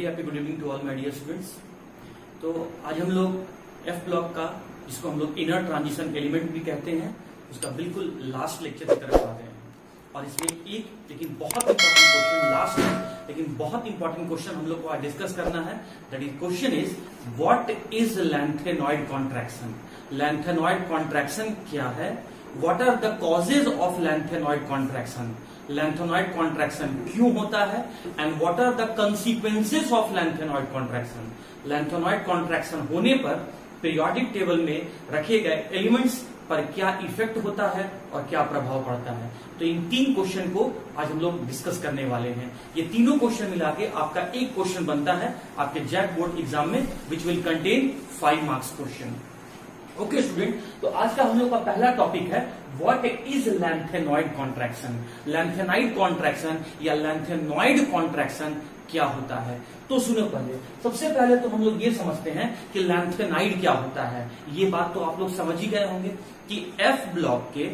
Very happy good evening to all my dear students. तो आज हम लोग एफ ब्लॉक का, जिसको हम लोग इनर ट्रांजिशन एलिमेंट भी कहते हैं, उसका बिल्कुल लास्ट लेक्चर की तरफ आते हैं। और इसमें एक लेकिन बहुत इंपॉर्टेंट क्वेश्चन लास्ट है, लेकिन बहुत इंपॉर्टेंट क्वेश्चन हम लोग को आज डिस्कस करना है। That is question is what is lanthanoid contraction. Lanthanoid contraction क्या है? What are the causes of lanthanoid contraction. Lanthanoid contraction क्यों होता है and what are the consequences of lanthanoid contraction. Lanthanoid contraction होने पर पीरियोडिक टेबल में रखे गए एलिमेंट्स पर क्या इफेक्ट होता है और क्या प्रभाव पड़ता है। तो इन तीन क्वेश्चन को आज हम लोग डिस्कस करने वाले हैं। ये तीनों क्वेश्चन मिला के आपका एक क्वेश्चन बनता है आपके जैक बोर्ड एग्जाम में, which will contain 5 marks question. Okay student, तो आज का हम लोग का पहला टॉपिक है what is lanthanoid contraction. Lanthanoid contraction या लैंथेनॉइड कॉन्ट्रैक्शन क्या होता है। तो सुनो, पहले सबसे पहले तो हम लोग ये समझते हैं कि लैंथेनॉइड क्या होता है। ये बात तो आप लोग समझ ही गए होंगे कि एफ ब्लॉक के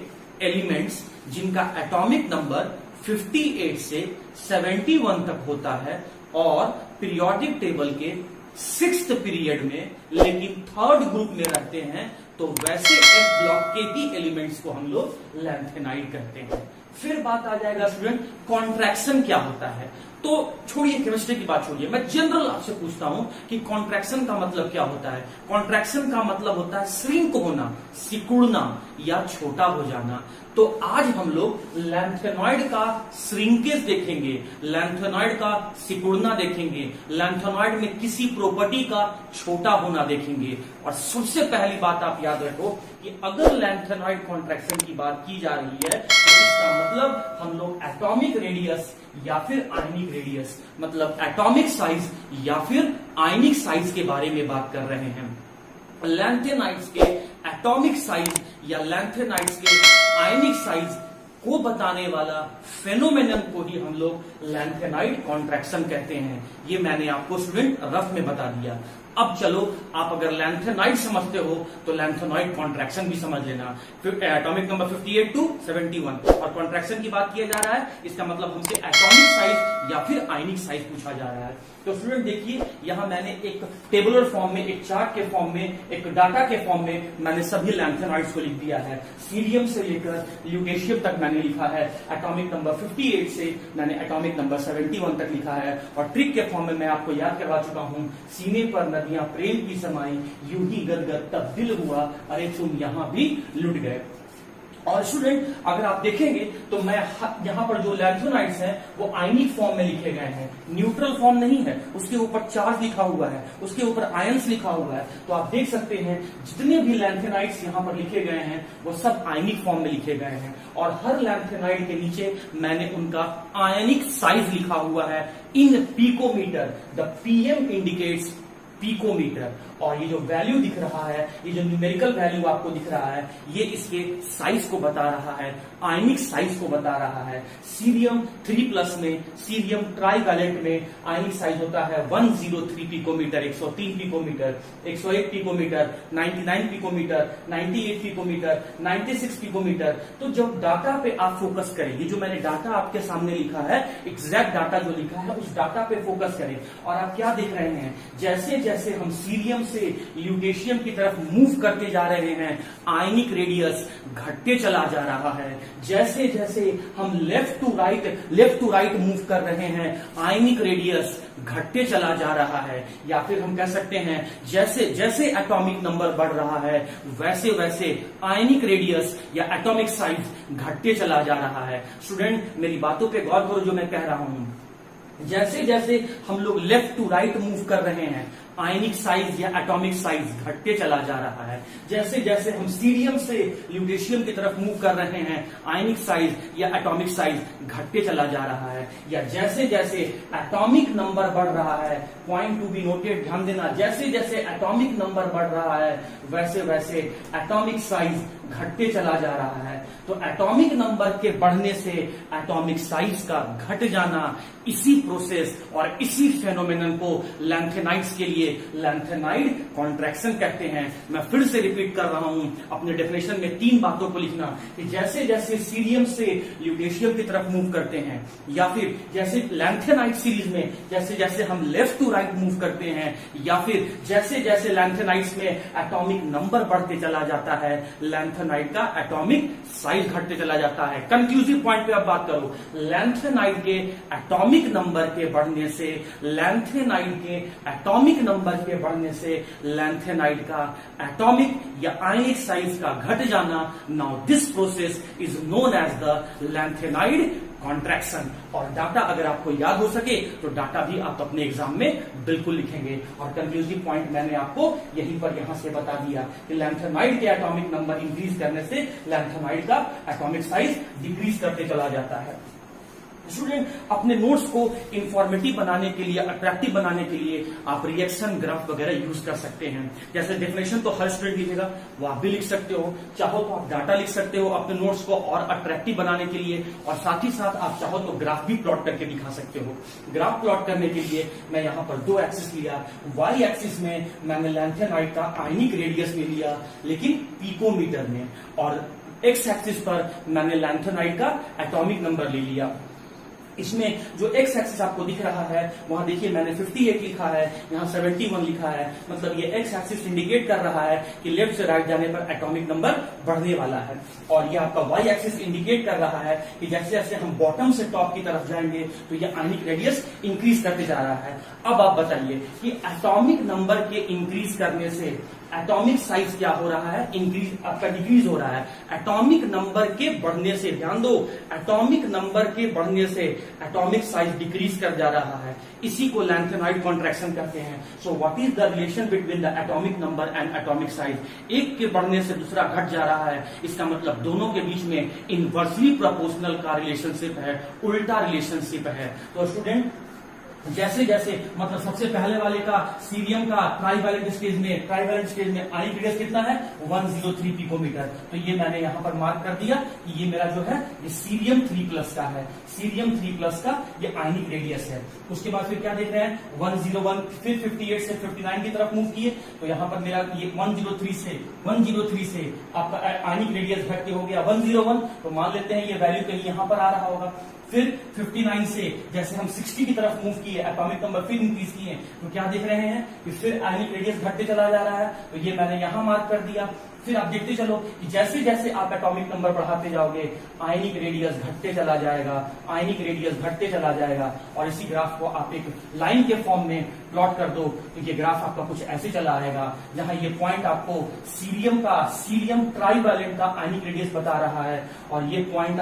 एलिमेंट्स जिनका एटॉमिक नंबर 58 से 71 तक होता है और पीरियोडिक टेबल के 6th पीरियड में लेकिन 3rd ग्रुप में रहते हैं, तो वैसे एफ ब्लॉक के ही एलिमेंट्स को हम लोग लैंथेनॉइड कहते हैं। फिर बात आ जाएगा स्टूडेंट, कॉन्ट्रैक्शन क्या होता है। तो छोड़िए केमिस्ट्री की बात छोड़िए, मैं जनरल आपसे पूछता हूं कि कॉन्ट्रैक्शन का मतलब क्या होता है। कॉन्ट्रैक्शन का मतलब होता है श्रिंक होना, सिकुड़ना या छोटा हो जाना। तो आज हम लोग लैंथेनॉइड का श्रिंकेज देखेंगे, लैंथेनॉइड का सिकुड़ना देखेंगे, लैंथेनॉइड में किसी प्रॉपर्टी का छोटा होना देखेंगे। और सबसे पहली बात आप याद रखो कि अगर लैंथेनॉइड कॉन्ट्रैक्शन की बात की जा रही है तो इसका मतलब हम लोग एटॉमिक रेडियस या फिर आयनिक रेडियस, मतलब एटॉमिक साइज या फिर आयनिक साइज के बारे में बात कर रहे हैं। लैंथेनाइड्स के एटॉमिक साइज या लैंथेनाइड्स के आयनिक साइज को बताने वाला फेनोमेनन को ही हम लोग लैंथेनॉइड कॉन्ट्रैक्शन कहते हैं। ये मैंने आपको स्टूडेंट रफ में बता दिया। अब चलो, आप अगर लैंथेनॉइड समझते हो तो लैंथेनॉइड कॉन्ट्रैक्शन भी समझ लेना। एटॉमिक नंबर 58 to 71 और कॉन्ट्रैक्शन की बात किया जा रहा है, इसका मतलब हमसे एटॉमिक साइज या फिर आयनिक साइज पूछा जा रहा है। तो स्टूडेंट देखिए, यहां मैंने एक टेबुलर फॉर्म में, एक चार्ट के फॉर्म में, एक डाटा के फॉर्म में मैंने सभी लैंथेनॉइड्स को लिख दिया है। सीरियम से लेकर ल्यूटेशियम तक मैंने लिखा है, एटॉमिक नंबर 58 से मैंने एटॉमिक नंबर 71 तक लिखा है। और ट्रिक के फॉर्म में मैं आपको याद करवा चुका हूं, सीने पर नदियां प्रेम की समाई, यूं ही गदगद तब दिल हुआ, अरे तुम यहां भी लुट गए। और स्टूडेंट अगर आप देखेंगे तो मैं यहां पर जो लैंथेनॉइड्स हैं वो आयनिक फॉर्म में लिखे गए हैं, न्यूट्रल फॉर्म नहीं है। उसके ऊपर चार्ज लिखा हुआ है, उसके ऊपर आयंस लिखा हुआ है। तो आप देख सकते हैं जितने भी लैंथेनॉइड्स यहां पर लिखे गए हैं वो सब आयनिक फॉर्म में लिखे गए हैं। और हर लैंथेनॉइड के नीचे मैंने उनका आयनिक साइज लिखा हुआ है in picometer. The PM indicates picometer. और ये जो वैल्यू दिख रहा है, ये जो न्यूमेरिकल वैल्यू आपको दिख रहा है, ये इसके साइज को बता रहा है, आयनिक साइज को बता रहा है। सीरियम 3+ में, सीरियम ट्राइवैलेंट में आयनिक साइज होता है 103 picometer, 103 picometer, 101 picometer, 99 picometer, 98 picometer, 96 picometer. तो जब डाटा पे आप फोकस करें, ये जो मैंने डाटा आपके सामने लिखा है, एग्जैक्ट डाटा जो लिखा है, उस डाटा पे फोकस करें। और आप क्या देख रहे हैं, जैसे जैसे हम सीरियम से ल्यूटेशियम की तरफ मूव करते जा रहे हैं, आयनिक रेडियस घटते चला जा रहा है। जैसे जैसे हम लेफ्ट टू राइट मूव कर रहे हैं, आयनिक रेडियस घटते चला जा रहा है। या फिर हम कह सकते हैं जैसे जैसे एटॉमिक नंबर बढ़ रहा है वैसे वैसे आयनिक रेडियस या एटॉमिक साइज घटते चला जा रहा है। स्टूडेंट मेरी बातों पे गौर करो जो मैं कह रहा हूं। जैसे जैसे हम लोग लेफ्ट टू राइट मूव कर रहे हैं, आयनिक साइज या एटॉमिक साइज घटते चला जा रहा है। जैसे जैसे हम सीरियम से ल्यूटेशियम की तरफ मूव कर रहे हैं, आयनिक साइज या एटॉमिक साइज घटते चला जा रहा है। या जैसे जैसे एटॉमिक नंबर बढ़ रहा है, पॉइंट टू बी नोटेड, ध्यान देना, जैसे जैसे एटॉमिक नंबर बढ़ रहा है वैसे वैसे एटॉमिक साइज घटते चला जा रहा है। तो एटॉमिक नंबर के बढ़ने से एटॉमिक साइज का घट जाना, इसी प्रोसेस और इसी फेनोमेनन को लैंथेनाइड्स के लिए लैंथेनाइड कॉन्ट्रैक्शन कहते हैं। मैं फिर से रिपीट कर रहा हूं, अपने डेफिनेशन में 3 बातों को लिखना कि जैसे जैसे सीरियम से ल्यूटेशियम की तरफ मूव करते हैं, या फिर जैसे लैंथेनाइड सीरीज में जैसे जैसे हम लेफ्ट टू राइट मूव करते हैं, या फिर जैसे जैसे लैंथेनाइड्स में एटॉमिक नंबर बढ़ते चला जाता है, लैंथेनाइड का एटॉमिक साइज घटते चला जाता है। कंक्लूसिव पॉइंट पे अब बात करो, लैंथेनाइड के एटॉमिक नंबर के बढ़ने से, लैंथेनाइड के एटॉमिक नंबर के बढ़ने से लैंथेनाइड का एटॉमिक या आयनिक साइज का घट जाना, now this process is known as the lanthanide contraction. और डाटा अगर आपको याद हो सके तो डाटा भी आप अपने एग्जाम में बिल्कुल लिखेंगे। और कंक्लूसिव पॉइंट मैंने आपको यहीं पर यहां से बता दिया कि लैंथेनाइड के एटॉमिक नंबर इंक्रीज करने से लैंथेनाइड का एटॉमिक साइज डिक्रीज करते चला जाता है। स्टूडेंट, अपने नोट्स को इंफॉर्मेटिव बनाने के लिए, अट्रैक्टिव बनाने के लिए आप रिएक्शन ग्राफ वगैरह यूज कर सकते हैं। जैसे डेफिनेशन तो हर स्टूडेंट लिखेगा, वो आप भी लिख सकते हो, चाहो तो आप डाटा लिख सकते हो अपने नोट्स को और अट्रैक्टिव बनाने के लिए, और साथ ही साथ आप चाहो तो ग्राफ भी प्लॉट करके दिखा सकते हो। ग्राफ प्लॉट करने के लिए मैं यहाँ पर 2 एक्सिस लिया। वाई एक्सिस में मैंने लैंथेनाइड का आयनिक रेडियस में लिया, लेकिन पिकोमीटर में, और एक्स एक्सिस पर मैंने लैंथेनाइड का एटॉमिक नंबर ले लिया। इसमें जो एक्स एक्सिस आपको दिख रहा है वहां देखिए मैंने 58 लिखा है, यहाँ 71 लिखा है, मतलब ये एक्स एक्सिस इंडिकेट कर रहा है कि लेफ्ट से राइट जाने पर एटॉमिक नंबर बढ़ने वाला है। और ये आपका वाई एक्सिस इंडिकेट कर रहा है कि जैसे जैसे हम बॉटम से टॉप की तरफ जाएंगे तो ये आयनिक रेडियस इंक्रीज करते जा रहा है। अब आप बताइए कि एटॉमिक नंबर के इंक्रीज करने से एटॉमिक साइज क्या हो रहा है, इंक्रीज आपका डिक्रीज हो रहा है। एटॉमिक नंबर के बढ़ने से, ध्यान दो, एटॉमिक नंबर के बढ़ने से एटॉमिक साइज डिक्रीज कर जा रहा है। इसी को लैंथेनाइड कॉन्ट्रैक्शन कहते हैं। So what is the relation between the atomic number and atomic size? एक के बढ़ने से दूसरा घट जा रहा है, इसका मतलब दोनों के बीच में इनवर्सली प्रोपोर्शनल का रिलेशनशिप है, उल्टा रिलेशनशिप है। तो स्टूडेंट, जैसे जैसे मतलब सबसे पहले वाले का सीरियम का ट्राइवैलेंट स्टेज में आयनिक रेडियस कितना है, 103 पिकोमीटर। तो ये मैंने यहां पर मार्क कर दिया कि ये मेरा जो है ये सीरियम 3+ का है, सीरियम 3+ का ये आयनिक रेडियस है। उसके बाद फिर क्या देख रहे हैं, 101, फिर 58 से 59 की तरफ मूव किए, तो यहाँ पर मेरा ये 103 से आपका आयनिक रेडियस घट के हो गया 101, तो मान लेते हैं ये वैल्यू कहीं यहां पर आ रहा होगा। फिर 59 से जैसे हम 60 की तरफ मूव किए, एटॉमिक नंबर फिर इंक्रीज किए, तो क्या देख रहे हैं कि फिर आयनिक रेडियस घटते चला जा रहा है, तो ये मैंने यहां मार्क कर दिया। फिर आप देखते चलो कि जैसे जैसे आप एटॉमिक नंबर बढ़ाते जाओगे आयनिक रेडियस घटते चला जाएगा, आयनिक रेडियस घटते चला जाएगा। और इसी ग्राफ को आप एक लाइन के फॉर्म में प्लॉट कर दो तो ये ग्राफ आपका कुछ ऐसे चला आएगा, जहां ये पॉइंट आपको सीरियम ट्राइवैलेंट का आयनिक रेडियस बता रहा है, और ये पॉइंट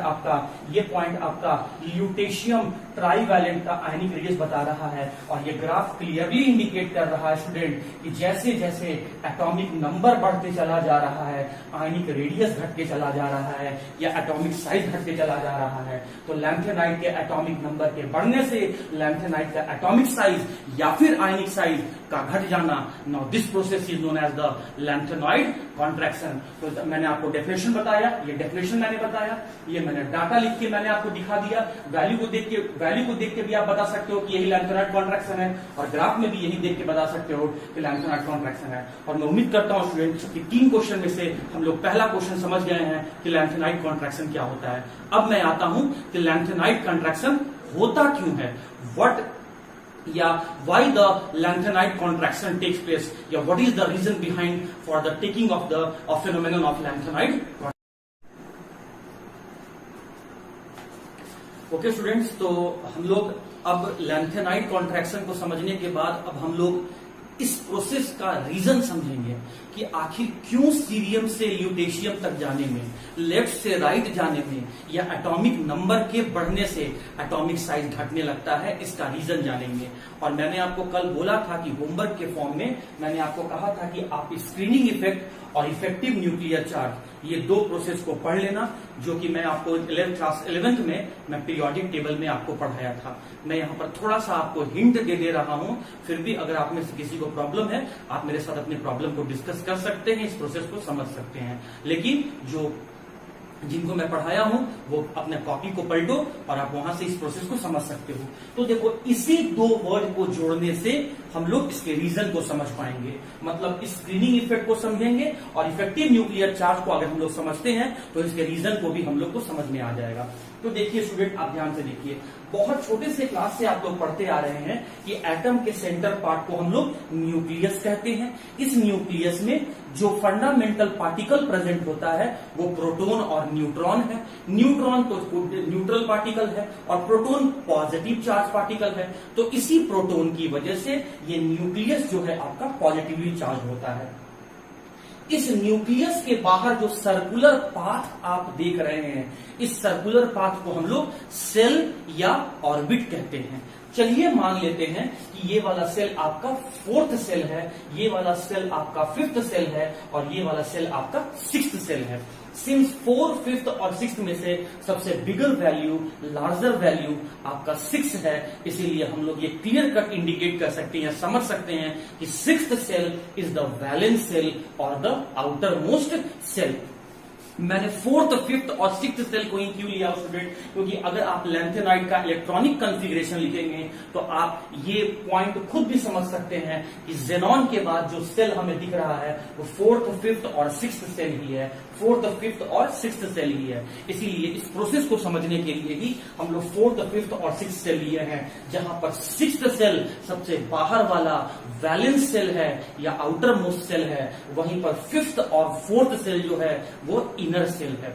आपका ल्यूटेशियम ट्राइवैलेंट का आयनिक रेडियस बता रहा है। और ये ग्राफ क्लियरली इंडिकेट कर रहा है स्टूडेंट कि जैसे जैसे एटॉमिक नंबर बढ़ते चला जा रहा है, आयनिक रेडियस घटते चला जा रहा है, या एटॉमिक साइज घटते चला जा रहा है। तो लैंथेनाइड के एटॉमिक नंबर के बढ़ने से लैंथेनाइड का एटॉमिक साइज या फिर आयनिक साइज का घट जाना, now this process is known as the lanthanide contraction. तो मैंने आपको डेफिनेशन बताया, ये डेफिनेशन मैंने बताया, ये मैंने डाटा लिख के मैंने आपको दिखा दिया। वैल्यू को देख के भी आप बता सकते हो कि यही लैंथेनाइड कॉन्ट्रैक्शन है, और ग्राफ में भी यही देख के बता सकते हो कि लैंथेनाइड कॉन्ट्रैक्शन है। और मैं उम्मीद करता हूं स्टूडेंट्स कि 3 क्वेश्चन में से हम लोग पहला क्वेश्चन समझ गए हैं कि लैंथेनाइड कॉन्ट्रैक्शन क्या होता है। अब मैं आता हूं कि लैंथेनाइड कॉन्ट्रैक्शन होता क्यों है, या why the lanthanide contraction takes place, या what is the reason behind for the taking of the phenomenon of lanthanide. Okay students, तो हम लोग अब लैंथेनाइड कॉन्ट्रैक्शन को समझने के बाद अब हम लोग इस प्रोसेस का रीजन समझेंगे कि आखिर क्यों सीरियम से ल्यूटेशियम तक जाने में, लेफ्ट से राइट जाने में, या एटॉमिक नंबर के बढ़ने से एटॉमिक साइज घटने लगता है, इसका रीजन जानेंगे। और मैंने आपको कल बोला था कि होमवर्क के फॉर्म में मैंने आपको कहा था कि आप स्क्रीनिंग इफेक्ट और इफेक्टिव न्यूक्लियर चार्ज, ये 2 प्रोसेस को पढ़ लेना, जो कि मैं आपको क्लास 11th में मैं पीरियोडिक टेबल में आपको पढ़ाया था। मैं यहाँ पर थोड़ा सा आपको हिंट दे रहा हूँ, फिर भी अगर आप में से किसी को प्रॉब्लम है आप मेरे साथ अपने प्रॉब्लम को डिस्कस कर सकते हैं, इस प्रोसेस को समझ सकते हैं। लेकिन जिनको मैं पढ़ाया हूं वो अपने कॉपी को पलटो और आप वहां से इस प्रोसेस को समझ सकते हो। तो देखो, इसी 2 वर्ड को जोड़ने से हम लोग इसके रीजन को समझ पाएंगे, मतलब स्क्रीनिंग इफेक्ट को समझेंगे और इफेक्टिव न्यूक्लियर चार्ज को अगर हम लोग समझते हैं तो इसके रीजन को भी हम लोग को समझ में आ जाएगा। तो देखिए स्टूडेंट, आप ध्यान से देखिए, बहुत छोटे से क्लास से आप लोग पढ़ते आ रहे हैं कि एटम के सेंटर पार्ट को हम लोग न्यूक्लियस कहते हैं। इस न्यूक्लियस में जो फंडामेंटल पार्टिकल प्रेजेंट होता है वो प्रोटॉन और न्यूट्रॉन है। न्यूट्रॉन तो न्यूट्रल पार्टिकल है और प्रोटॉन पॉजिटिव चार्ज पार्टिकल है। तो इसी प्रोटॉन की वजह से ये न्यूक्लियस जो है आपका पॉजिटिवली चार्ज होता है। इस न्यूक्लियस के बाहर जो सर्कुलर पाथ आप देख रहे हैं, इस सर्कुलर पाथ को हम लोग सेल या ऑर्बिट कहते हैं। चलिए मान लेते हैं कि ये वाला सेल आपका 4th सेल है, ये वाला सेल आपका 5th सेल है और ये वाला सेल आपका 6th सेल है। सिंस 4, 5th और 6th में से सबसे बिगर वैल्यू, लार्जर वैल्यू आपका 6 है, इसीलिए हम लोग ये क्लियर कट इंडिकेट कर सकते हैं, समझ सकते हैं कि 6th shell is the valence shell और द आउटर मोस्ट सेल। मैंने 4th, 5th और 6th सेल को ही क्यों लिया स्टूडेंट, क्योंकि अगर आप लैंथेनाइड का इलेक्ट्रॉनिक कॉन्फ़िगरेशन लिखेंगे तो आप ये पॉइंट खुद भी समझ सकते हैं कि ज़ेनॉन के बाद जो सेल हमें दिख रहा है वो 4th, 5th और 6th सेल ही है, 4th, 5th और 6th सेल ही है। इसीलिए इस प्रोसेस को समझने के लिए ही हम लोग 4th, 5th और 6th सेल लिए हैं, जहां पर 6th सेल सबसे बाहर वाला वैलेंस सेल है या आउटर मोस्ट सेल है, वहीं पर 5th और 4th सेल जो है वो इनर सेल है।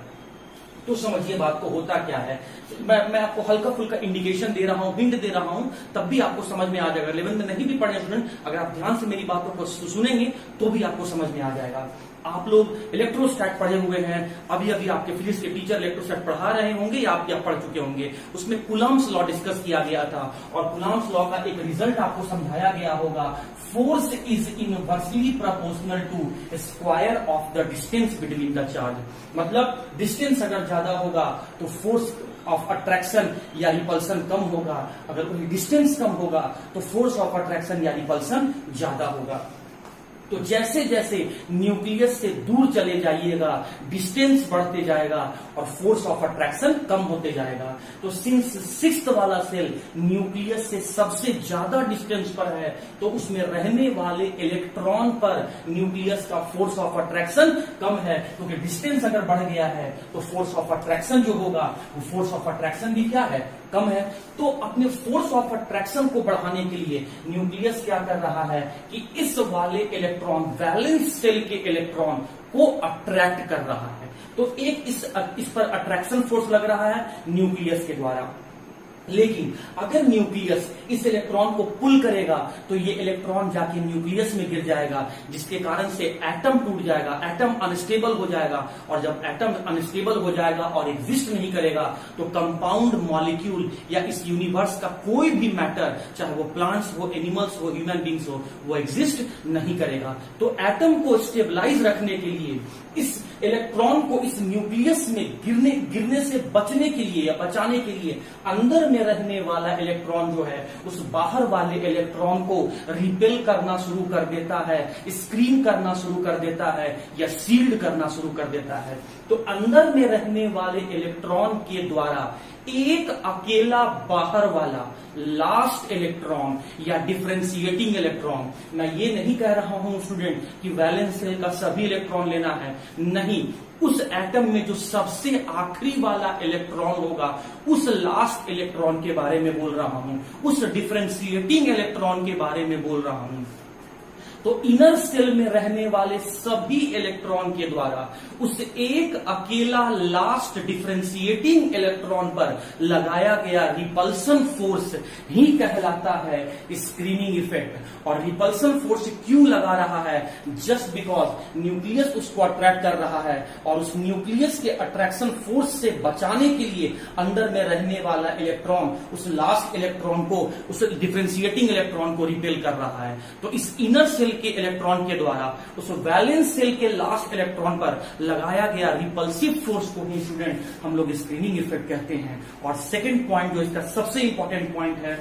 तो समझिए बात को होता क्या है। मैं आपको हल्का फुल्का इंडिकेशन दे रहा हूं, हिंट दे रहा हूं, तब भी आपको समझ में आ जाएगा। 11th में नहीं भी पढ़े स्टूडेंट, अगर आप ध्यान से मेरी बातों को सुनेंगे तो भी आपको समझ में आ जाएगा। आप लोग इलेक्ट्रोस्टैट पढ़े हुए हैं, अभी अभी आपके फिजिक्स के टीचर इलेक्ट्रोस्टैट पढ़ा रहे होंगे या आप पढ़ चुके होंगे। उसमें कूलम्ब्स लॉ डिस्कस किया गया था और कूलम्ब्स लॉ का एक रिजल्ट आपको समझाया गया होगा, force is inversely proportional to square of the distance between the charge. मतलब डिस्टेंस अगर ज्यादा होगा तो फोर्स ऑफ अट्रैक्शन या रिपल्सन कम होगा, अगर कोई डिस्टेंस कम होगा तो फोर्स ऑफ अट्रैक्शन या रिपल्सन ज्यादा होगा। तो जैसे जैसे न्यूक्लियस से दूर चले जाइएगा डिस्टेंस बढ़ते जाएगा और फोर्स ऑफ अट्रैक्शन कम होते जाएगा। तो सिंस 6th वाला सेल न्यूक्लियस से सबसे ज्यादा डिस्टेंस पर है तो उसमें रहने वाले इलेक्ट्रॉन पर न्यूक्लियस का फोर्स ऑफ अट्रैक्शन कम है, क्योंकि डिस्टेंस अगर बढ़ गया है तो फोर्स ऑफ अट्रैक्शन जो होगा वो फोर्स ऑफ अट्रैक्शन भी क्या है, कम है। तो अपने फोर्स ऑफ अट्रैक्शन को बढ़ाने के लिए न्यूक्लियस क्या कर रहा है कि इस वाले इलेक्ट्रॉन, वैलेंस सेल के इलेक्ट्रॉन को अट्रैक्ट कर रहा है। तो एक इस पर अट्रैक्शन फोर्स लग रहा है न्यूक्लियस के द्वारा। लेकिन अगर न्यूक्लियस इस इलेक्ट्रॉन को पुल करेगा तो ये इलेक्ट्रॉन जाके न्यूक्लियस में गिर जाएगा, जिसके कारण से एटम टूट जाएगा, एटम अनस्टेबल हो जाएगा। और जब एटम अनस्टेबल हो जाएगा और एग्जिस्ट नहीं करेगा तो कंपाउंड मॉलिक्यूल या इस यूनिवर्स का कोई भी मैटर, चाहे वो प्लांट्स हो, एनिमल्स हो, ह्यूमन बींग्स हो, वो एग्जिस्ट नहीं करेगा। तो एटम को स्टेबलाइज रखने के लिए, इस इलेक्ट्रॉन को इस न्यूक्लियस में गिरने से बचने के लिए या बचाने के लिए अंदर में रहने वाला इलेक्ट्रॉन जो है उस बाहर वाले इलेक्ट्रॉन को रिपेल करना शुरू कर देता है, स्क्रीन करना शुरू कर देता है या सील्ड करना शुरू कर देता है। तो अंदर में रहने वाले इलेक्ट्रॉन के द्वारा एक अकेला बाहर वाला लास्ट इलेक्ट्रॉन या डिफरेंशिएटिंग इलेक्ट्रॉन, मैं ये नहीं कह रहा हूं स्टूडेंट कि वैलेंस सेल का सभी इलेक्ट्रॉन लेना है, नहीं, उस एटम में जो सबसे आखिरी वाला इलेक्ट्रॉन होगा उस लास्ट इलेक्ट्रॉन के बारे में बोल रहा हूं, उस डिफरेंशिएटिंग इलेक्ट्रॉन के बारे में बोल रहा हूं। तो इनर सेल में रहने वाले सभी इलेक्ट्रॉन के द्वारा उस एक अकेला लास्ट डिफरेंशिएटिंग इलेक्ट्रॉन पर लगाया गया रिपल्सन फोर्स ही कहलाता है स्क्रीनिंग इफेक्ट। और रिपल्सन फोर्स क्यों लगा रहा है? जस्ट बिकॉज न्यूक्लियस उसको अट्रैक्ट कर रहा है और उस न्यूक्लियस के अट्रैक्शन फोर्स से बचाने के लिए अंदर में रहने वाला इलेक्ट्रॉन उस लास्ट इलेक्ट्रॉन को, उस डिफरेंशिएटिंग इलेक्ट्रॉन को रिपेल कर रहा है। तो इस इनर सेल के इलेक्ट्रॉन के द्वारा उस वैलेंस सेल के लास्ट इलेक्ट्रॉन पर लगाया गया रिपल्सिव फोर्स को ही स्टूडेंट हम लोग स्क्रीनिंग इफेक्ट कहते हैं। और सेकंड पॉइंट जो इसका सबसे इंपॉर्टेंट पॉइंट है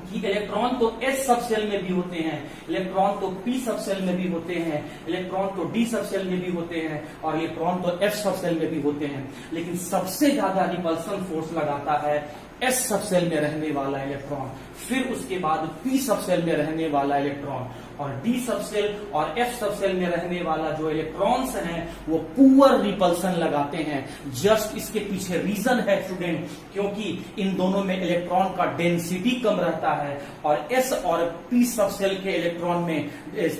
कि इलेक्ट्रॉन तो एस सब सेल में भी होते हैं, इलेक्ट्रॉन तो पी सब सेल में भी होते हैं, इलेक्ट्रॉन तो डी सब सेल में भी होते हैं और इलेक्ट्रॉन तो एफ सब सेल में भी होते हैं। लेकिन सबसे ज्यादा रिपल्सन फोर्स लगाता है एस सब सेल में रहने वाला इलेक्ट्रॉन। फिर उसके बाद पी सब सेल में रहने वाला इलेक्ट्रॉन और डी सब सेल और एफ सब सेल में रहने वाला जो इलेक्ट्रॉन्स हैं वो पुअर रिपल्सन लगाते हैं। जस्ट इसके पीछे रीजन है स्टूडेंट, क्योंकि इन दोनों में इलेक्ट्रॉन का डेंसिटी कम रहता है और एस और पी सब सेल के इलेक्ट्रॉन में,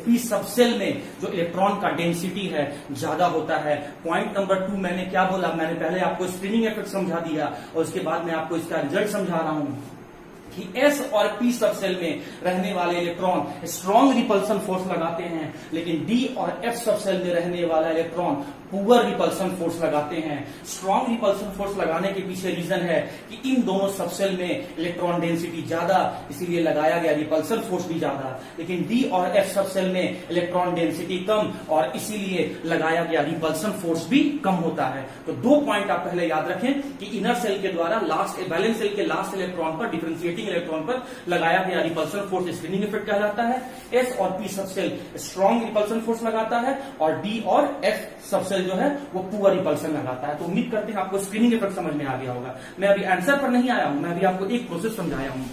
पी सब सेल में जो इलेक्ट्रॉन का डेंसिटी है ज्यादा होता है। पॉइंट नंबर 2 मैंने क्या बोला, मैंने पहले आपको स्क्रीनिंग इफेक्ट समझा दिया और उसके बाद मैं आपको इसका रिजल्ट समझा रहा हूं कि एस और पी सब सेल में रहने वाले इलेक्ट्रॉन स्ट्रॉन्ग रिपल्सन फोर्स लगाते हैं, लेकिन डी और एफ सब सेल में रहने वाला इलेक्ट्रॉन पुअर रिपल्सन फोर्स लगाते हैं। स्ट्रॉन्ग रिपल्सन फोर्स लगाने के पीछे रीजन है कि इन दोनों सब सेल में इलेक्ट्रॉन डेंसिटी ज्यादा, इसीलिए लगाया गया रिपल्सन फोर्स भी ज्यादा, लेकिन डी और एफ सब सेल में इलेक्ट्रॉन डेंसिटी कम और इसीलिए लगाया गया रिपल्सन फोर्स भी कम होता है। तो 2 पॉइंट आप पहले याद रखें कि इनर सेल के द्वारा लास्ट वैलेंस सेल के लास्ट इलेक्ट्रॉन पर, डिफरेंशिएटिंग इलेक्ट्रॉन पर लगाया गया रिपल्सन फोर्स स्क्रीनिंग इफेक्ट कहलाता है। एस और पी सब सेल स्ट्रॉन्ग रिपल्सन फोर्स लगाता है और डी और एफ सब सेल जो है वो पुअर रिपल्सन लगाता है। तो उम्मीद करते हैं आपको स्क्रीनिंग इफेक्ट समझ में आ गया होगा। मैं अभी आंसर पर नहीं आया हूं, मैं अभी आपको एक प्रोसेस समझाया हूं।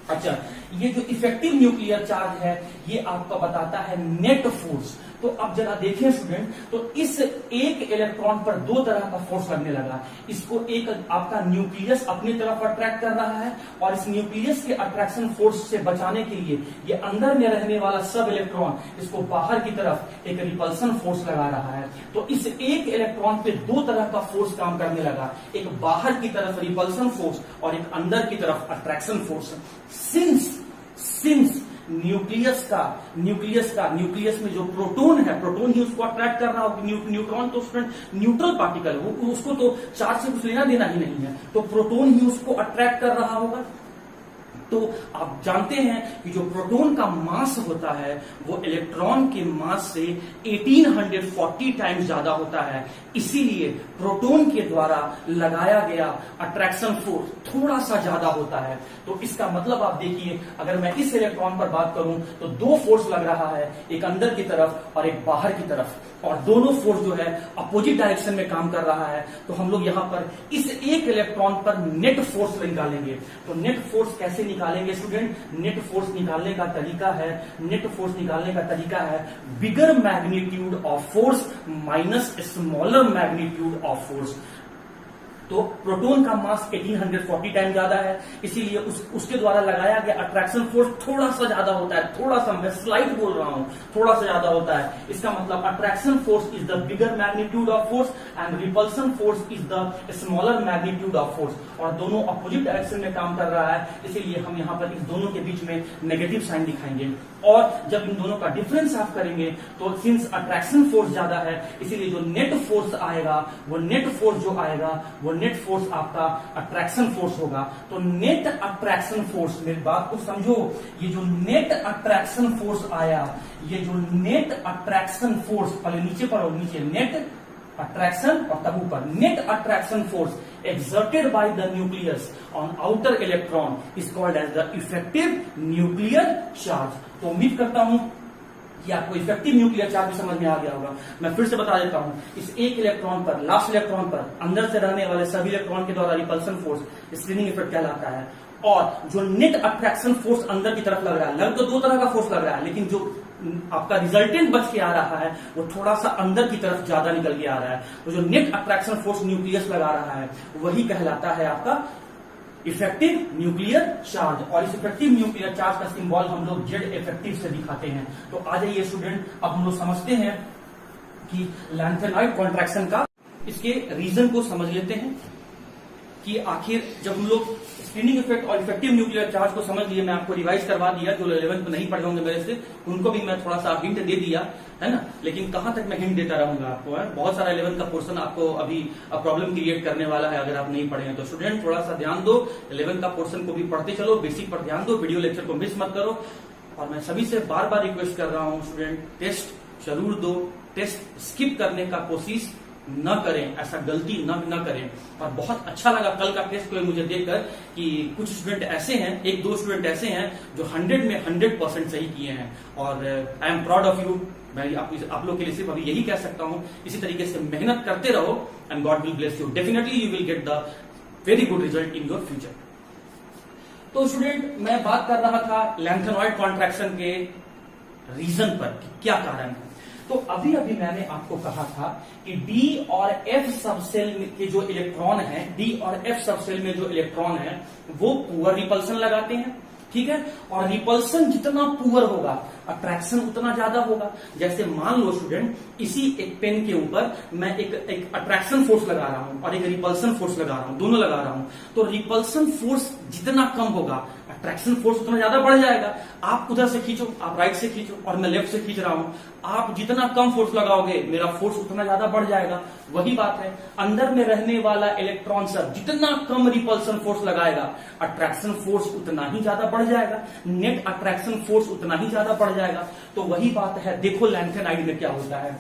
अच्छा, ये जो इफेक्टिव न्यूक्लियर चार्ज है ये आपका बताता है नेट फोर्स। तो अब जरा देखें स्टूडेंट, तो इस एक इलेक्ट्रॉन पर 2 तरह का फोर्स लगने लगा। इसको एक आपका न्यूक्लियस अपनी तरफ अट्रैक्ट कर रहा है और इस न्यूक्लियस के अट्रैक्शन फोर्स से बचाने के लिए ये अंदर में रहने वाला सब इलेक्ट्रॉन इसको बाहर की तरफ एक रिपल्सन फोर्स लगा रहा है। तो इस एक इलेक्ट्रॉन पे 2 तरह का फोर्स काम करने लगा, एक बाहर की तरफ रिपल्सन फोर्स और एक अंदर की तरफ अट्रैक्शन फोर्स। सिंस न्यूक्लियस में जो प्रोटॉन है, प्रोटॉन ही उसको अट्रैक्ट कर रहा हो। न्यूट्रॉन तो स्टूडेंट न्यूट्रल पार्टिकल है, उसको तो चार्ज से कुछ लेना देना ही नहीं है, तो प्रोटॉन ही उसको अट्रैक्ट कर रहा होगा। तो आप जानते हैं कि जो प्रोटॉन का मास होता है वो इलेक्ट्रॉन के मास से 1840 टाइम्स ज्यादा होता है, इसीलिए प्रोटॉन के द्वारा लगाया गया अट्रैक्शन फोर्स थोड़ा सा ज्यादा होता है। तो इसका मतलब आप देखिए, अगर मैं इस इलेक्ट्रॉन पर बात करूं तो 2 फोर्स लग रहा है, एक अंदर की तरफ और एक बाहर की तरफ, और दोनों फोर्स जो है अपोजिट डायरेक्शन में काम कर रहा है। तो हम लोग यहां पर इस एक इलेक्ट्रॉन पर नेट फोर्स निकालेंगे। तो नेट फोर्स कैसे निकालेंगे स्टूडेंट? नेट फोर्स निकालने का तरीका है bigger magnitude of force minus smaller magnitude of force. तो प्रोटॉन का मास 1840 टाइम ज्यादा है, इसीलिए उसके द्वारा लगाया गया अट्रैक्शन फोर्स थोड़ा सा ज्यादा होता है। थोड़ा सा, मैं स्लाइड बोल रहा हूं, थोड़ा सा ज्यादा होता है। इसका मतलब attraction force is the bigger magnitude of force and repulsion force is the smaller magnitude of force. और दोनों अपोजिट डायरेक्शन में काम कर रहा है, इसीलिए हम यहाँ पर इन दोनों के बीच में नेगेटिव साइन दिखाएंगे। और जब इन दोनों का डिफरेंस आप करेंगे तो सिंस अट्रैक्शन फोर्स ज्यादा है, इसीलिए जो नेट फोर्स आएगा वो नेट फोर्स आपका अट्रैक्शन फोर्स होगा। तो नेट अट्रैक्शन फोर्स, मेरी बात को समझो, ये जो नेट अट्रैक्शन फोर्स आया, ये जो नेट अट्रैक्शन फोर्स, पहले नीचे पढ़ो, नीचे नेट अट्रैक्शन और तब ऊपर, net attraction force exerted by the nucleus on outer electron is called as the effective nuclear charge। तो उम्मीद करता हूं कि आपको इफेक्टिव न्यूक्लियर चार्ज भी समझ में आ गया होगा। मैं फिर से बता देता हूं, इस एक इलेक्ट्रॉन पर, लास्ट इलेक्ट्रॉन पर अंदर से रहने वाले सभी इलेक्ट्रॉन के द्वारा रिपल्सन फोर्स स्क्रीनिंग इफेक्ट कहलाता है। और जो नेट अट्रैक्शन फोर्स अंदर की तरफ लग रहा है, लग तो 2 तरह का फोर्स लग रहा है, लेकिन जो आपका रिजल्टेंट बच के आ रहा है वो थोड़ा सा अंदर की तरफ ज्यादा निकल के आ रहा है। तो जो नेट अट्रैक्शन फोर्स न्यूक्लियस लगा रहा है वही कहलाता है आपका इफेक्टिव न्यूक्लियर चार्ज। और इस इफेक्टिव न्यूक्लियर चार्ज का सिंबल हम लोग जेड इफेक्टिव से दिखाते हैं। तो आ जाइए स्टूडेंट, अब हम लोग समझते हैं कि लैंथेनॉइड कॉन्ट्रैक्शन का, इसके रीजन को समझ लेते हैं कि आखिर जब हम लोग स्क्रीनिंग इफेक्ट और इफेक्टिव न्यूक्लियर चार्ज को समझ लिए, मैं आपको रिवाइज करवा दिया, जो 11th में नहीं पढ़े होंगे मेरे से उनको भी मैं थोड़ा सा हिंट दे दिया है ना, लेकिन कहां तक मैं हिंट देता रहूंगा आपको, है बहुत सारा 11th का पोर्शन आपको अभी प्रॉब्लम क्रिएट करने वाला है अगर आप नहीं पढ़े हैं। तो स्टूडेंट थोड़ा सा ध्यान दो, 11th का पोर्शन को भी पढ़ते चलो, बेसिक पर ध्यान दो, वीडियो लेक्चर को मिस मत करो। और मैं सभी से बार बार रिक्वेस्ट कर रहा हूं स्टूडेंट, टेस्ट जरूर दो, टेस्ट स्किप करने का कोशिश न करें, ऐसा गलती न करें। और बहुत अच्छा लगा कल का टेस्ट को मुझे देखकर कि कुछ स्टूडेंट ऐसे हैं, 1-2 स्टूडेंट ऐसे हैं जो 100 में 100% सही किए हैं, और I am proud of you. मैं आप लोग के लिए सिर्फ अभी यही कह सकता हूं, इसी तरीके से मेहनत करते रहो and God will bless you. Definitely you will get the very good result in your future. तो स्टूडेंट मैं बात कर रहा था लैंथेनॉइड कॉन्ट्रैक्शन के रीजन पर कि क्या कारण है। तो अभी अभी मैंने आपको कहा था कि डी और एफ सबसेल के जो इलेक्ट्रॉन है, डी और एफ सबसेल में जो इलेक्ट्रॉन है वो पुअर रिपल्सन लगाते हैं, ठीक है। और रिपल्सन जितना पुअर होगा अट्रैक्शन उतना ज्यादा होगा। जैसे मान लो स्टूडेंट, इसी एक पेन के ऊपर मैं एक अट्रैक्शन फोर्स लगा रहा हूं और एक रिपल्सन फोर्स लगा रहा हूं, दोनों लगा रहा हूं, तो रिपल्सन फोर्स जितना कम होगा अट्रैक्शन फोर्स उतना ज्यादा बढ़ जाएगा। आप उधर से खींचो, आप राइट से खींचो और मैं लेफ्ट से खींच रहा हूं, आप जितना कम फोर्स लगाओगे मेरा फोर्स उतना ज्यादा बढ़ जाएगा। वही बात है, अंदर में रहने वाला इलेक्ट्रॉन सब जितना कम रिपल्सन फोर्स लगाएगा अट्रैक्शन फोर्स उतना ही ज्यादा बढ़ जाएगा, नेट अट्रैक्शन फोर्स उतना ही ज्यादा बढ़ जाएगा। तो वही बात है, देखो लैंथेनाइड में क्या होता है।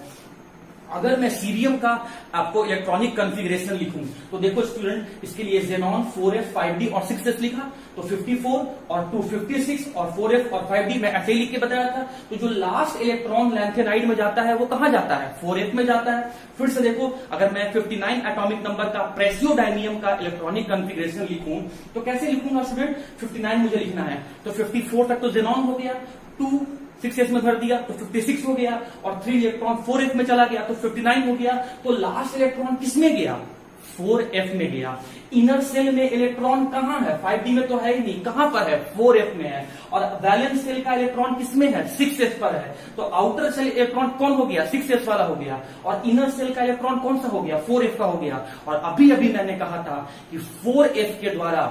अगर मैं सीरियम का आपको इलेक्ट्रॉनिक कॉन्फ़िगरेशन लिखूं तो देखो स्टूडेंट, इसके लिए ज़ेनॉन 4f 5d और 6s लिखा, तो 54 और 2 56 और 4f और 5d मैं ऐसे लिख के बताया था। तो जो लास्ट इलेक्ट्रॉन लैंथेनाइड में जाता है वो कहां जाता है, 4f में जाता है। फिर से देखो, अगर मैं 59 एटॉमिक नंबर का प्रेसियोडायनियम का इलेक्ट्रॉनिक कॉन्फ़िगरेशन लिखूं तो कैसे लिखूंगा स्टूडेंट, 59 मुझे लिखना है तो 54 तक तो ज़ेनॉन हो गया, 2 6s में भर दिया तो 56 हो गया और 3 इलेक्ट्रॉन 4f में चला गया तो 59 हो गया। तो लास्ट इलेक्ट्रॉन किसमें गया, 4f में गया। इनर सेल में इलेक्ट्रॉन कहां है, 5d में तो है ही नहीं, कहां पर है, 4f में है। और वैलेंस सेल का इलेक्ट्रॉन किसमें है, 6s पर है। तो आउटर सेल इलेक्ट्रॉन कौन हो गया, 6s वाला हो गया, और इनर सेल का इलेक्ट्रॉन कौन सा हो गया, 4f का हो गया। और अभी अभी मैंने कहा था कि 4f के द्वारा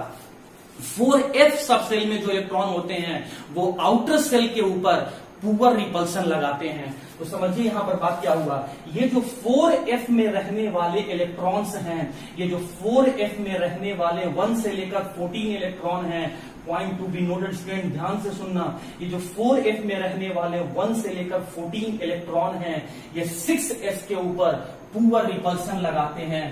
4f सबसेल में जो इलेक्ट्रॉन होते हैं वो आउटर सेल के ऊपर पुअर रिपल्सन लगाते हैं। तो समझिए यहां पर बात क्या हुआ, ये जो 4f में रहने वाले इलेक्ट्रॉन्स हैं, ये जो 4f में रहने वाले 1 से लेकर 14 इलेक्ट्रॉन हैं, point to be noted student, ध्यान से सुनना, ये जो 4f में रहने वाले 1 से लेकर 14 इलेक्ट्रॉन हैं, ये 6s के ऊपर पुअर रिपल्सन लगाते हैं।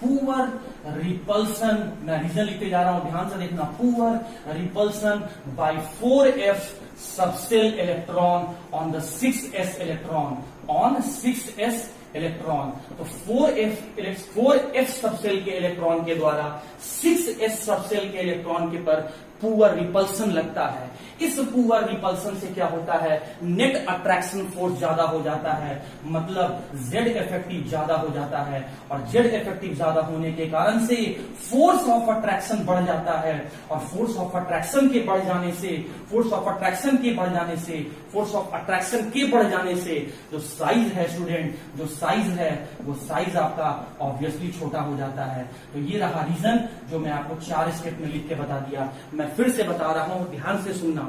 पुअर रिपल्सन, मैं रीजन लिखते जा रहा हूं, ध्यान से देखना, poor repulsion by 4f subshell electron on the 6s electron, on 6s electron. तो 4f सबसेल के इलेक्ट्रॉन के द्वारा 6s सबसेल के इलेक्ट्रॉन के पर पुअर रिपल्सन लगता है। इस पुअर रिपल्सन से क्या होता है, नेट अट्रैक्शन फोर्स ज्यादा हो जाता है, मतलब जेड इफेक्टिव ज्यादा हो जाता है। और जेड इफेक्टिव ज्यादा होने के कारण से फोर्स ऑफ अट्रैक्शन बढ़ जाता है, और फोर्स ऑफ अट्रैक्शन के बढ़ जाने से, फोर्स ऑफ अट्रैक्शन के बढ़ जाने से, फोर्स ऑफ अट्रैक्शन के बढ़ जाने से जो साइज है स्टूडेंट, जो साइज है वो साइज आपका ऑब्वियसली छोटा हो जाता है। तो ये रहा रीजन जो मैं आपको 4 स्टेप में लिख के बता दिया। मैं फिर से बता रहा हूं, ध्यान से सुनना।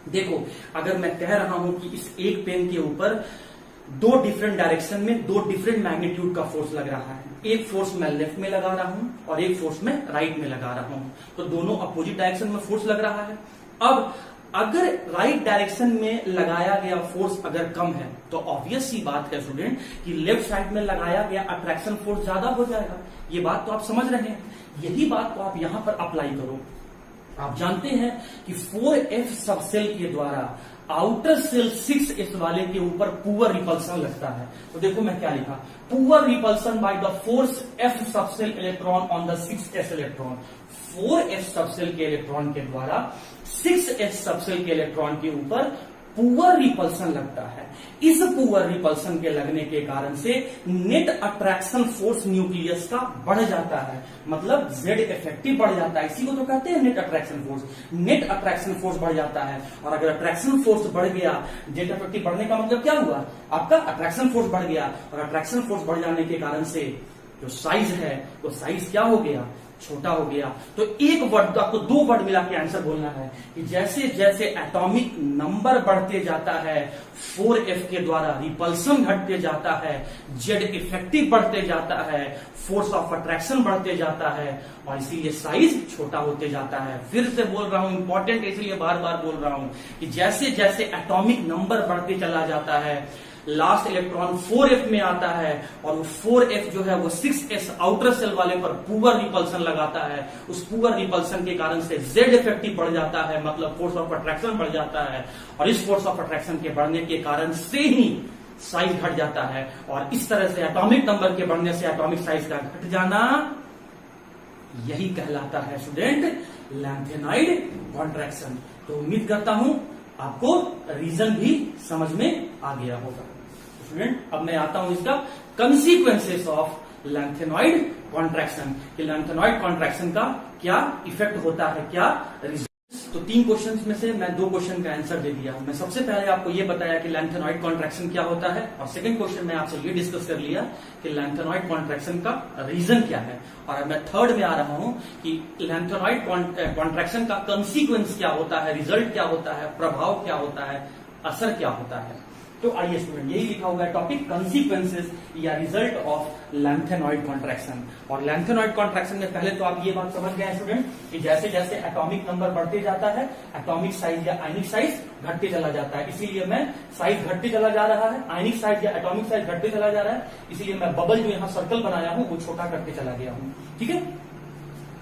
देखो, अगर मैं कह रहा हूं कि इस एक पेन के ऊपर 2 डिफरेंट डायरेक्शन में 2 डिफरेंट मैग्नीट्यूड का फोर्स लग रहा है, एक फोर्स मैं लेफ्ट में लगा रहा हूं और एक फोर्स मैं राइट में लगा रहा हूं, तो दोनों अपोजिट डायरेक्शन में फोर्स लग रहा है। अब अगर राइट डायरेक्शन में लगाया गया फोर्स अगर कम है तो ऑब्वियस सी बात है स्टूडेंट कि लेफ्ट साइड में लगाया गया अट्रैक्शन फोर्स ज्यादा हो जाएगा। ये बात तो आप समझ रहे हैं, यही बात को आप यहां पर अप्लाई करो। आप जानते हैं कि 4f सबसेल के द्वारा आउटर सेल 6s वाले के ऊपर पुअर रिपल्सन लगता है। तो देखो मैं क्या लिखा, poor repulsion by the force f subshell electron on the 6s electron. 4f subshell के इलेक्ट्रॉन के द्वारा 6s सबसेल के इलेक्ट्रॉन के ऊपर पुअर रिपल्सन लगता है। इस पुअर रिपल्सन के लगने के कारण से नेट अट्रैक्शन फोर्स न्यूक्लियस का बढ़ जाता है, मतलब जेड इफेक्टिव बढ़ जाता है। इसी को तो कहते हैं net attraction force. Net attraction force बढ़ जाता है, और अगर अट्रैक्शन फोर्स बढ़ गया, जेड इफेक्टिव बढ़ने का मतलब क्या हुआ, आपका अट्रैक्शन फोर्स बढ़ गया, और अट्रैक्शन फोर्स बढ़ जाने के कारण से जो साइज है वो साइज क्या हो गया, छोटा हो गया। तो एक वर्ड, आपको 2 वर्ड मिला के आंसर बोलना है कि जैसे जैसे एटॉमिक नंबर बढ़ते जाता है 4f के द्वारा रिपल्सन घटते जाता है, जेड इफेक्टिव बढ़ते जाता है, फोर्स ऑफ अट्रैक्शन बढ़ते जाता है, और इसीलिए साइज छोटा होते जाता है। फिर से बोल रहा हूं, इंपॉर्टेंट इसलिए बार बार बोल रहा हूं कि जैसे जैसे एटॉमिक नंबर बढ़ते चला जाता है, लास्ट इलेक्ट्रॉन 4f में आता है, और वो 4f जो है वो 6s आउटर सेल वाले पर पुअर रिपल्सन लगाता है। उस पुअर रिपल्सन के कारण से जेड इफेक्टिव बढ़ जाता है, मतलब फोर्स ऑफ अट्रैक्शन बढ़ जाता है, और इस फोर्स ऑफ अट्रैक्शन के बढ़ने के कारण से ही साइज घट जाता है। और इस तरह से एटॉमिक नंबर के बढ़ने से एटॉमिक साइज का घट जाना यही कहलाता है स्टूडेंट लैंथेनॉइड कॉन्ट्रैक्शन। तो उम्मीद करता हूं आपको रीजन भी समझ में आ गया होगा। स्टूडेंट अब मैं आता हूं इसका कंसीक्वेंसेस ऑफ लैंथेनॉइड कॉन्ट्रैक्शन, कि लैंथेनॉइड कॉन्ट्रैक्शन का क्या इफेक्ट होता है, क्या रिजल्ट। तो 3 क्वेश्चंस में से मैं 2 क्वेश्चन का आंसर दे दिया। मैं सबसे पहले आपको ये बताया कि लैंथेनॉइड कॉन्ट्रैक्शन क्या होता है, और सेकंड क्वेश्चन में आपसे ये डिस्कस कर लिया कि लैंथेनॉइड कॉन्ट्रैक्शन का रीजन क्या है। और अब मैं थर्ड में आ रहा हूं कि लैंथेनॉइड कॉन्ट्रैक्शन का कंसीक्वेंस क्या होता है, रिजल्ट क्या होता है, प्रभाव क्या होता है, असर क्या होता है। तो आइए स्टूडेंट, यही लिखा हुआ है टॉपिक कंसीक्वेंसेस या रिजल्ट ऑफ लैंथेनॉइड कॉन्ट्रैक्शन। और लैंथेनॉइड कॉन्ट्रैक्शन में पहले तो आप ये बात समझ गए स्टूडेंट कि जैसे जैसे एटॉमिक नंबर बढ़ते जाता है एटॉमिक साइज या आयनिक साइज घटते चला जाता है। इसीलिए मैं साइज घटते चला जा रहा है, आयनिक साइज या एटॉमिक साइज घटते चला जा रहा है, इसीलिए मैं बबल जो यहाँ सर्कल बनाया हूं वो छोटा करते चला गया हूं। ठीक है,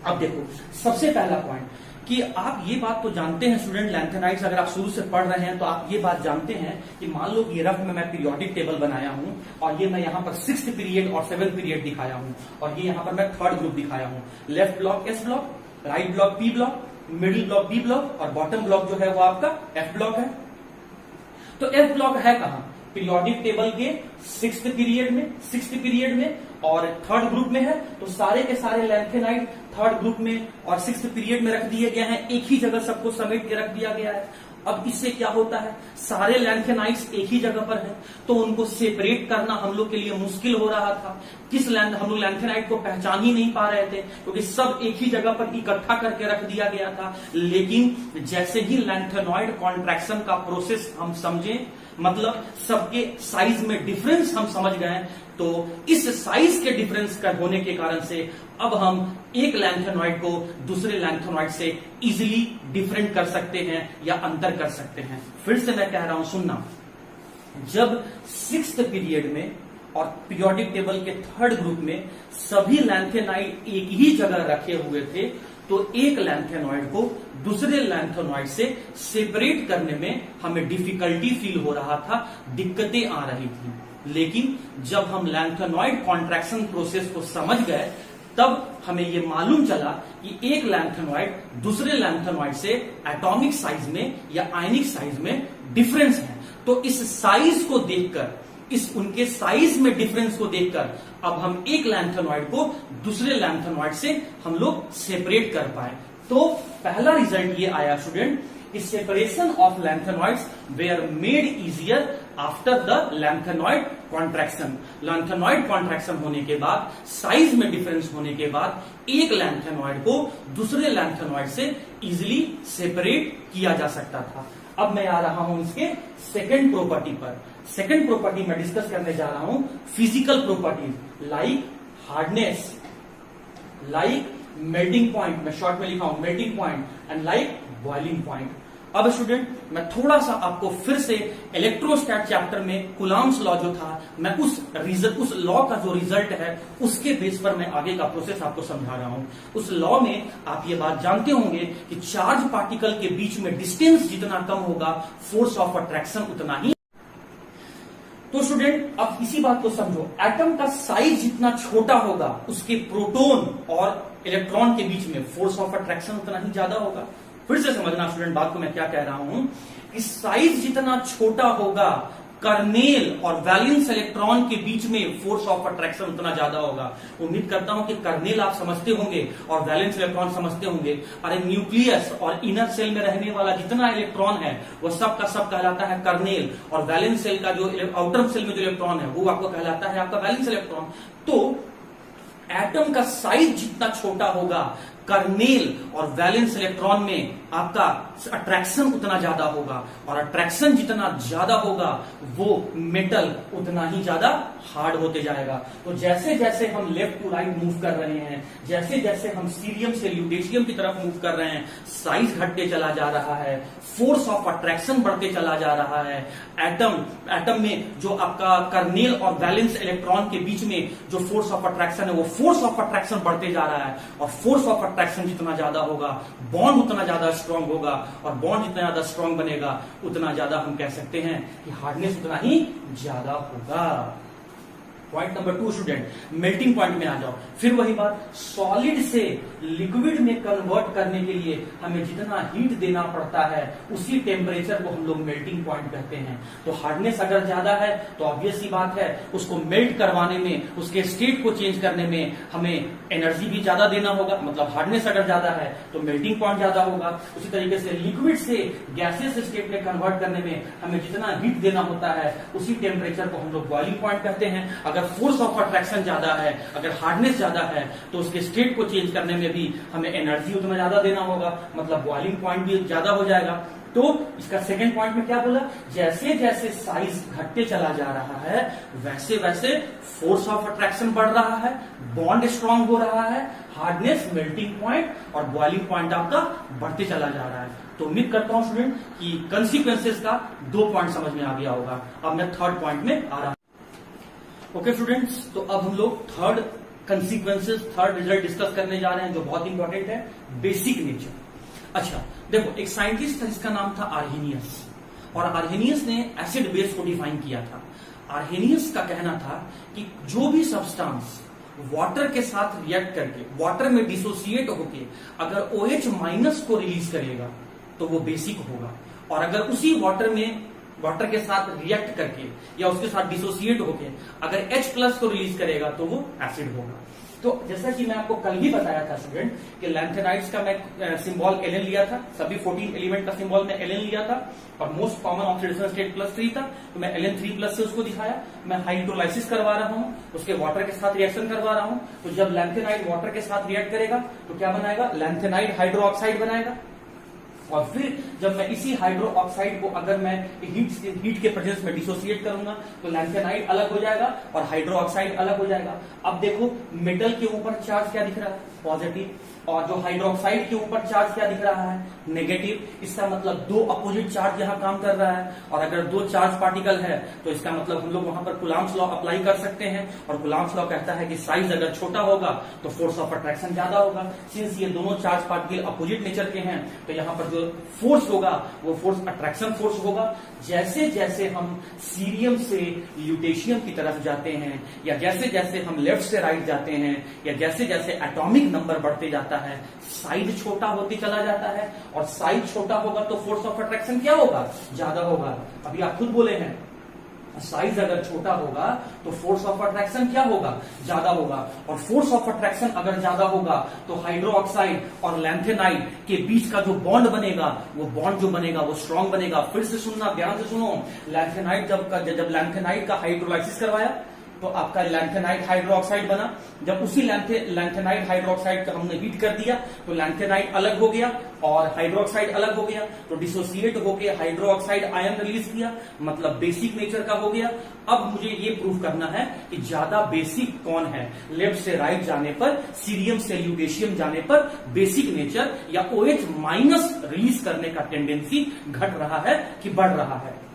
अब देखो सबसे पहला पॉइंट कि आप ये बात तो जानते हैं स्टूडेंट, लैंथेनाइड्स अगर आप शुरू से पढ़ रहे हैं तो आप ये बात जानते हैं कि मान लो ये रफ में मैं पीरियोडिक टेबल बनाया हूं और ये मैं यहाँ पर 6th पीरियड और 7th पीरियड दिखाया हूं, और ये यहाँ पर मैं 3rd ग्रुप दिखाया हूं। Left block S block, right block P block, middle block B block और बॉटम ब्लॉक जो है वो आपका F ब्लॉक है। तो F ब्लॉक है कहां? पीरियोडिक टेबल के 6th पीरियड में और 3rd ग्रुप में है। तो सारे के सारे लैंथेनाइड 3rd ग्रुप में और 6th पीरियड में रख दिए गए हैं, एक ही जगह सबको समेट के रख दिया गया है। अब इससे क्या होता है, सारे लैंथेनाइड्स एक ही जगह पर हैं, तो उनको सेपरेट करना हम लोग के लिए मुश्किल हो रहा था। हम लोग लैंथेनाइड को पहचान ही नहीं पा रहे थे क्योंकि सब एक ही जगह पर इकट्ठा करके रख दिया गया था। लेकिन जैसे ही लैंथेनॉइड कॉन्ट्रैक्शन का प्रोसेस हम समझे, मतलब सबके साइज में डिफरेंस हम समझ गए, तो इस साइज के डिफरेंस का होने के कारण से अब हम एक लैंथेनॉइड को दूसरे लैंथेनॉइड से इजीली डिफरेंट कर सकते हैं या अंतर कर सकते हैं। फिर से मैं कह रहा हूं, सुनना, जब 6th पीरियड में और पीरियोडिक टेबल के 3rd ग्रुप में सभी लैंथेनाइड एक ही जगह रखे हुए थे, तो एक लैंथेनॉइड को दूसरे लैंथेनॉइड से सेपरेट करने में हमें डिफिकल्टी फील हो रहा था, दिक्कतें आ रही थी। लेकिन जब हम लैंथेनॉइड कॉन्ट्रैक्शन प्रोसेस को समझ गए, तब हमें यह मालूम चला कि एक लैंथेनॉइड दूसरे लैंथेनॉइड से एटॉमिक साइज में या आयनिक साइज में डिफरेंस है। तो इस साइज को देखकर, इस उनके साइज में डिफरेंस को देखकर अब हम एक लैंथेनॉइड को दूसरे लैंथेनॉइड से हम लोग सेपरेट कर पाए। तो पहला रिजल्ट ये आया student, separation of lanthanoids were made easier after the lanthanoid contraction. Lanthanoid contraction होने के बाद, साइज में डिफरेंस होने के बाद एक लैंथेनॉइड को दूसरे लैंथेनॉइड से इजिली सेपरेट किया जा सकता था। अब मैं आ रहा हूं इसके सेकेंड प्रॉपर्टी पर। सेकेंड प्रॉपर्टी मैं डिस्कस करने जा रहा हूं physical properties like hardness, like melting point, मैं शॉर्ट में लिखा हूं melting point, and like boiling point. अब स्टूडेंट मैं थोड़ा सा आपको फिर से इलेक्ट्रोस्टैट चैप्टर में कुलाम्स लॉ जो था, मैं उस लॉ का जो रिजल्ट है उसके बेस पर मैं आगे का प्रोसेस आपको समझा रहा हूं। उस लॉ में आप ये बात जानते होंगे कि चार्ज पार्टिकल के बीच में डिस्टेंस जितना कम होगा, फोर्स ऑफ अट्रैक्शन उतना ही। तो स्टूडेंट अब इसी बात को समझो, एटम का साइज जितना छोटा होगा उसके प्रोटॉन और इलेक्ट्रॉन के बीच में फोर्स ऑफ अट्रैक्शन उतना ही ज्यादा होगा। फिर से समझना स्टूडेंट बात को मैं क्या कह रहा हूं कि साइज जितना छोटा होगा, कर्नेल और वैलेंस इलेक्ट्रॉन के बीच में फोर्स ऑफ अट्रैक्शन उतना ज्यादा होगा। उम्मीद करता हूं कि कर्नेल आप समझते होंगे और वैलेंस इलेक्ट्रॉन समझते होंगे। अरे न्यूक्लियस और इनर सेल में रहने वाला जितना इलेक्ट्रॉन है वो सब का सब कहलाता है कर्नेल, और वैलेंस सेल का जो आउटर सेल में जो इलेक्ट्रॉन है वो आपको कहलाता है आपका वैलेंस इलेक्ट्रॉन। तो एटम का साइज जितना छोटा होगा, कर्नेल और वैलेंस इलेक्ट्रॉन में आपका अट्रैक्शन उतना ज्यादा होगा, और अट्रैक्शन जितना ज्यादा होगा वो मेटल उतना ही ज्यादा हार्ड होते जाएगा। तो जैसे जैसे हम लेफ्ट टू राइट मूव कर रहे हैं, जैसे जैसे हम सीरियम से ल्यूटेशियम की तरफ मूव कर रहे हैं, साइज घटते चला जा रहा है, फोर्स ऑफ अट्रैक्शन बढ़ते चला जा रहा है। एटम में जो आपका कर्नेल और वैलेंस इलेक्ट्रॉन के बीच में जो फोर्स ऑफ अट्रैक्शन है वो फोर्स ऑफ अट्रैक्शन बढ़ते जा रहा है, और फोर्स ऑफ अट्रैक्शन जितना ज्यादा होगा बॉन्ड उतना ज्यादा स्ट्रांग होगा, और बॉन्ड जितना ज्यादा स्ट्रांग बनेगा उतना ज्यादा हम कह सकते हैं कि हार्डनेस उतना ही ज्यादा होगा। Point number 2 student, melting point में आ जाओ। फिर वही बात, सॉलिड से लिक्विड में कन्वर्ट करने के लिए हमें जितना हीट देना पड़ता है उसी टेम्परेचर को हम लोग मेल्टिंग पॉइंट कहते हैं। तो हार्डनेस अगर ज्यादा है तो ऑब्वियस सी बात है उसको मेल्ट करवाने में, उसके स्टेट को चेंज करने में हमें एनर्जी भी ज्यादा देना होगा। मतलब हार्डनेस अगर ज्यादा है तो मेल्टिंग पॉइंट ज्यादा होगा। उसी तरीके से लिक्विड से गैसियस स्टेट में कन्वर्ट करने में हमें जितना हीट देना होता है उसी टेम्परेचर को हम लोग बॉइलिंग पॉइंट कहते हैं। अगर फोर्स ऑफ अट्रैक्शन ज्यादा है, अगर हार्डनेस ज्यादा है तो उसके स्टेट को चेंज करने में भी हमें एनर्जी उतना ज्यादा देना होगा, मतलब बॉइलिंग पॉइंट भी ज्यादा हो जाएगा। तो इसका सेकंड पॉइंट में क्या बोला, जैसे जैसे साइज घटते चला जा रहा है वैसे वैसे फोर्स ऑफ अट्रैक्शन बढ़ रहा है, बॉन्ड स्ट्रांग हो रहा है, हार्डनेस, मेल्टिंग पॉइंट और बॉइलिंग पॉइंट आपका बढ़ते चला जा रहा है। तो उम्मीद करता हूं स्टूडेंट कि कंसिक्वेंसेस का 2 पॉइंट समझ में आ गया होगा। अब मैं थर्ड पॉइंट में आ रहा हूं। ओके स्टूडेंट्स, तो अब हम लोग third consequences, third result discuss करने जा रहे हैं जो बहुत इंपॉर्टेंट है, बेसिक नेचर। अच्छा देखो, एक साइंटिस्ट था जिसका नाम था आर्हेनियस, और आर्हेनियस ने एसिड बेस को डिफाइन किया था। आर्हेनियस का कहना था कि जो भी सब्सटेंस वाटर के साथ रिएक्ट करके, वाटर में डिसोसिएट होके अगर OH माइनस को रिलीज करेगा तो वो बेसिक होगा, और अगर उसी वाटर के साथ रिएक्ट करके या उसके साथ डिसोसिएट होके अगर H प्लस को रिलीज करेगा तो वो एसिड होगा। तो जैसा कि मैं आपको कल ही बताया था स्टूडेंट कि लैंथेनाइड्स का मैं सिंबल Ln लिया था, सभी 14 एलिमेंट का सिंबल मैं Ln लिया था, और मोस्ट कॉमन ऑक्सीडेशन स्टेट +3 था, तो मैं Ln3+ से उसको दिखाया। मैं हाइड्रोलाइसिस करवा रहा हूं, उसके वाटर के साथ रिएक्शन करवा रहा हूं, तो जब लैंथेनाइड वाटर के साथ रिएक्ट करेगा तो क्या बनाएगा, लैंथेनाइड हाइड्रोक्साइड बनाएगा। और फिर जब मैं इसी हाइड्रो ऑक्साइड को अगर मैं हीट के प्रेजेंस में डिसोसिएट करूंगा तो लैंथेनाइड अलग हो जाएगा और हाइड्रो ऑक्साइड अलग हो जाएगा। अब देखो मेटल के ऊपर चार्ज क्या दिख रहा है, पॉजिटिव, और जो हाइड्रोक्साइड के ऊपर चार्ज क्या दिख रहा है, नेगेटिव। इसका मतलब 2 अपोजिट चार्ज यहां काम कर रहा है, और अगर 2 चार्ज पार्टिकल है तो इसका मतलब हम लोग वहां पर कूलम्ब्स लॉ अप्लाई कर सकते हैं, और कूलम्ब्स लॉ कहता है कि साइज अगर छोटा होगा तो फोर्स ऑफ अट्रैक्शन ज्यादा होगा। सिंस ये दोनों चार्ज पार्टिकल अपोजिट नेचर के हैं तो यहाँ पर जो फोर्स होगा वो फोर्स अट्रैक्शन फोर्स होगा। जैसे जैसे हम सीरियम से ल्यूटेशियम की तरफ जाते हैं, या जैसे जैसे हम लेफ्ट से राइट जाते हैं, या जैसे जैसे एटॉमिक नंबर बढ़ते जाता है, साइज छोटा होते चला जाता है, और साइज छोटा होगा तो फोर्स ऑफ अट्रैक्शन क्या होगा, ज्यादा होगा। अभी आप खुद बोले हैं साइज अगर छोटा होगा तो फोर्स ऑफ अट्रैक्शन क्या होगा, ज्यादा होगा, और फोर्स ऑफ अट्रैक्शन अगर ज्यादा होगा तो हाइड्रोक्साइड और लैंथेनाइड के बीच का जो बॉन्ड बनेगा वो बॉन्ड जो बनेगा वो स्ट्रांग बनेगा। फिर से सुनना, ध्यान से सुनो, लैंथेनाइड जब लैंथेनाइड का हाइड्रोलाइसिस करवाया तो आपका लैंथेनाइड हाइड्रोक्साइड बना। जब उसी लैंथेनाइड हाइड्रोक्साइड का हमने हीट कर दिया तो लैंथेनाइड अलग हो गया और हाइड्रोक्साइड अलग हो गया, तो डिसोसिएट होके हाइड्रोक्साइड आयन रिलीज किया, मतलब बेसिक नेचर का हो गया। अब मुझे ये प्रूव करना है कि ज्यादा बेसिक कौन है, लेफ्ट से राइट जाने पर, सीरियम से ल्यूटेशियम जाने पर बेसिक नेचर या OH माइनस रिलीज करने का टेंडेंसी घट रहा है कि बढ़ रहा है।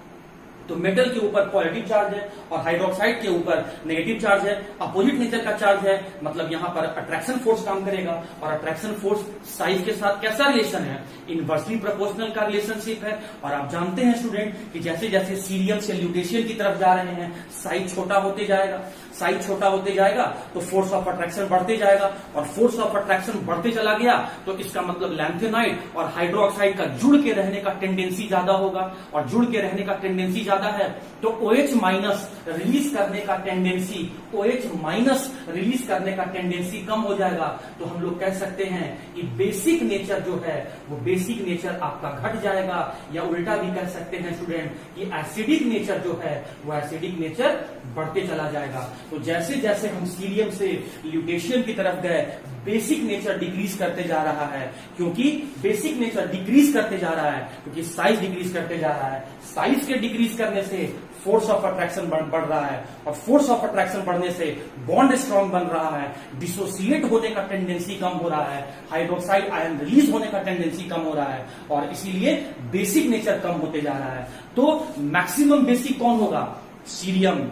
तो मेटल के ऊपर पॉजिटिव चार्ज है और हाइड्रोक्साइड के ऊपर नेगेटिव चार्ज है, अपोजिट नेचर का चार्ज है, मतलब यहां पर अट्रैक्शन फोर्स काम करेगा। और अट्रैक्शन फोर्स साइज के साथ कैसा रिलेशन है, इनवर्सली प्रोपोर्शनल का रिलेशनशिप है। और आप जानते हैं स्टूडेंट कि जैसे जैसे सीरियम से ल्यूटेशियम की तरफ जा रहे हैं साइज छोटा होते जाएगा, साइज छोटा होते जाएगा तो फोर्स ऑफ अट्रैक्शन बढ़ते जाएगा, और फोर्स ऑफ अट्रैक्शन बढ़ते चला गया तो इसका मतलब लैंथेनाइड और हाइड्रोक्साइड का जुड़ के रहने का टेंडेंसी ज्यादा होगा, और जुड़ के रहने का टेंडेंसी ज्यादा है तो OH माइनस रिलीज करने का टेंडेंसी, OH माइनस रिलीज करने का टेंडेंसी कम हो जाएगा। तो हम लोग कह सकते हैं कि बेसिक नेचर जो है वो बेसिक नेचर आपका घट जाएगा, या उल्टा भी कह सकते हैं स्टूडेंट कि एसिडिक नेचर जो है वो एसिडिक नेचर बढ़ते चला जाएगा। तो जैसे जैसे हम सीरियम से ल्यूटेशियम की तरफ गए बेसिक नेचर डिक्रीज करते जा रहा है, क्योंकि बेसिक नेचर डिक्रीज करते जा रहा है क्योंकि साइज डिक्रीज करते जा रहा है। साइज के डिक्रीज करने से फोर्स ऑफ अट्रैक्शन बढ़ रहा है, और फोर्स ऑफ अट्रैक्शन बढ़ने से बॉन्ड स्ट्रांग बन रहा है, डिसोसिएट होने का टेंडेंसी कम हो रहा है, हाइड्रोक्साइड आयन रिलीज होने का टेंडेंसी कम हो रहा है, और इसीलिए बेसिक नेचर कम होते जा रहा है। तो मैक्सिमम बेसिक कौन होगा, सीरियम,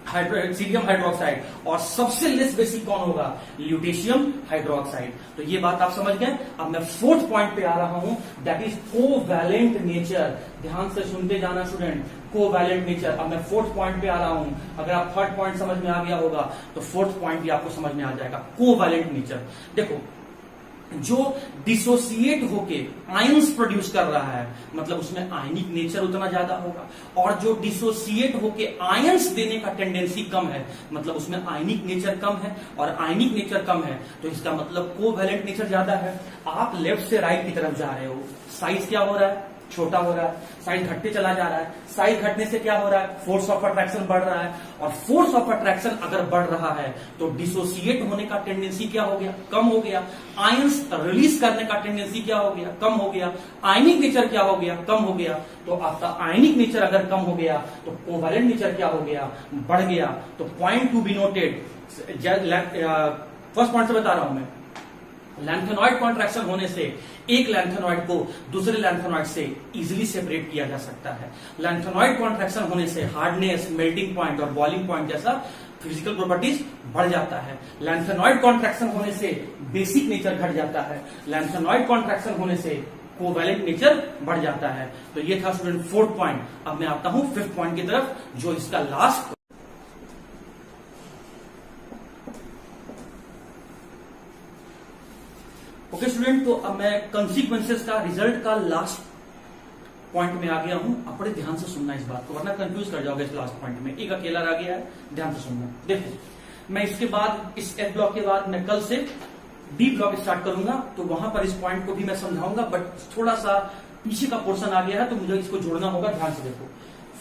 सीरियम हाइड्रोक्साइड, और सबसे लेस बेसिक कौन होगा, ल्यूटेशियम हाइड्रोक्साइड। तो ये बात आप समझ गए। अब मैं फोर्थ पॉइंट पे आ रहा हूं, दैट इज कोवैलेंट नेचर। ध्यान से सुनते जाना स्टूडेंट, कोवैलेंट नेचर। अब मैं फोर्थ पॉइंट पे आ रहा हूं, अगर आप थर्ड पॉइंट समझ में आ गया होगा तो फोर्थ पॉइंट भी आपको समझ में आ जाएगा। कोवैलेंट नेचर, देखो जो डिसोसिएट होके आयंस प्रोड्यूस कर रहा है, मतलब उसमें आयनिक नेचर उतना ज्यादा होगा, और जो डिसोसिएट होके आयंस देने का टेंडेंसी कम है, मतलब उसमें आयनिक नेचर कम है, और आयनिक नेचर कम है तो इसका मतलब कोवैलेंट नेचर ज्यादा है। आप लेफ्ट से राइट की तरफ जा रहे हो, साइज क्या हो रहा है, छोटा हो रहा है, साइज घटते चला जा रहा है। साइज घटने से क्या हो रहा है, फोर्स ऑफ अट्रैक्शन बढ़ रहा है, और फोर्स ऑफ अट्रैक्शन अगर बढ़ रहा है तो डिसोसिएट होने का टेंडेंसी क्या हो गया, कम हो गया। आयंस रिलीज करने का टेंडेंसी क्या हो गया, कम हो गया। आयनिक नेचर क्या हो गया, कम हो गया। तो आपका आयनिक नेचर अगर कम हो गया तो कोवैलेंट नेचर क्या हो गया, बढ़ गया। तो point to be noted, first point से बता रहा हूं मैं, लैंथेनॉइड कॉन्ट्रैक्शन होने से एक लैंथेनॉइड को दूसरे लैंथेनॉइड से इजीली सेपरेट किया जा सकता है। लैंथेनॉइड कॉन्ट्रैक्शन होने से हार्डनेस, मेल्टिंग पॉइंट और बॉइलिंग पॉइंट जैसा फिजिकल प्रॉपर्टीज बढ़ जाता है। लैंथेनॉइड कॉन्ट्रैक्शन होने से बेसिक नेचर घट जाता है। लैंथेनॉइड कॉन्ट्रैक्शन होने से कोवैलेंट नेचर बढ़ जाता है। तो ये था स्टूडेंट फोर्थ पॉइंट। अब मैं आता हूं फिफ्थ पॉइंट की तरफ, जो इसका लास्ट। ओके स्टूडेंट, तो अब मैं कंसीक्वेंसेस का, रिजल्ट का लास्ट पॉइंट में आ गया हूं। आप बड़े ध्यान से सुनना इस बात को, वरना कंफ्यूज कर जाओगे इस लास्ट पॉइंट में। एक अकेला रह गया है, ध्यान से सुनना। देखो, मैं इसके बाद, इस एफ ब्लॉक के बाद मैं कल से डी ब्लॉक स्टार्ट करूंगा, तो वहां पर इस पॉइंट को भी मैं समझाऊंगा, बट थोड़ा सा पीछे का पोर्शन आ गया है तो मुझे इसको जोड़ना होगा। ध्यान से देखो,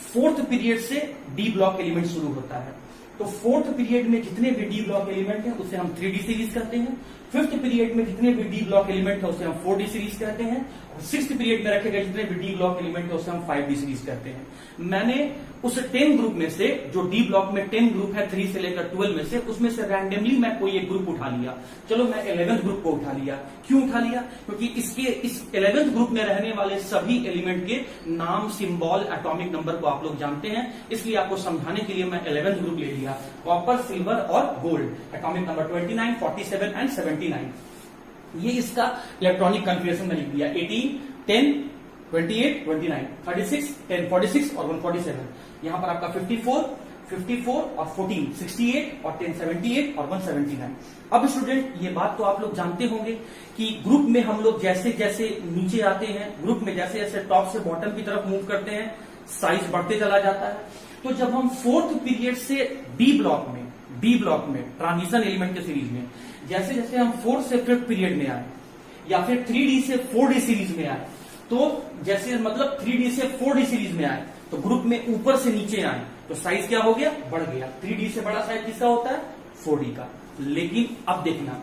फोर्थ पीरियड से डी ब्लॉक एलिमेंट शुरू होता है। तो फोर्थ पीरियड में जितने भी डी ब्लॉक एलिमेंट हैं उसे हम 3D सीरीज कहते हैं। फिफ्थ पीरियड में जितने भी डी ब्लॉक एलिमेंट है उसे हम 4D सीरीज कहते हैं। और सिक्स्थ पीरियड में रखे गए जितने भी डी ब्लॉक एलिमेंट है उसे हम 5D सीरीज कहते हैं। मैंने उस 10 ग्रुप में से, जो डी ब्लॉक में 10 ग्रुप है 3 से लेकर 12 में से, उसमें से रैंडमली मैं कोई एक ग्रुप उठा लिया। चलो मैं 11th ग्रुप को उठा लिया। क्यों उठा लिया? क्योंकि इस 11th ग्रुप में रहने वाले सभी एलिमेंट के नाम, सिंबल, एटॉमिक नंबर को आप लोग जानते हैं, इसलिए आपको समझाने के लिए मैं 11th ग्रुप ले लिया। कॉपर, सिल्वर और गोल्ड। Atomic number 29, 47 and 79। ये इसका इलेक्ट्रॉनिक कॉन्फ़िगरेशन में लिख दिया। 18, 10, 28, 29, 36, 10, 46 और 147। यहां पर आपका 54 और 14, 68 और 10, 78 और 179। अब स्टूडेंट, ये बात तो आप लोग जानते होंगे कि ग्रुप में हम लोग जैसे जैसे नीचे आते हैं, ग्रुप में जैसे जैसे टॉप से बॉटम की तरफ मूव करते हैं, साइज बढ़ते चला जाता है। तो जब हम फोर्थ पीरियड से डी ब्लॉक में ट्रांजिशन एलिमेंट के सीरीज में, जैसे जैसे हम फोर्थ से फिफ्थ पीरियड में आए, या फिर 3D से 4D सीरीज में आए, तो जैसे मतलब 3D से 4D सीरीज में आए, तो ग्रुप में ऊपर से नीचे आए तो साइज क्या हो गया, बढ़ गया। 3D से बड़ा साइज किसका होता है, 4D का। लेकिन अब देखना,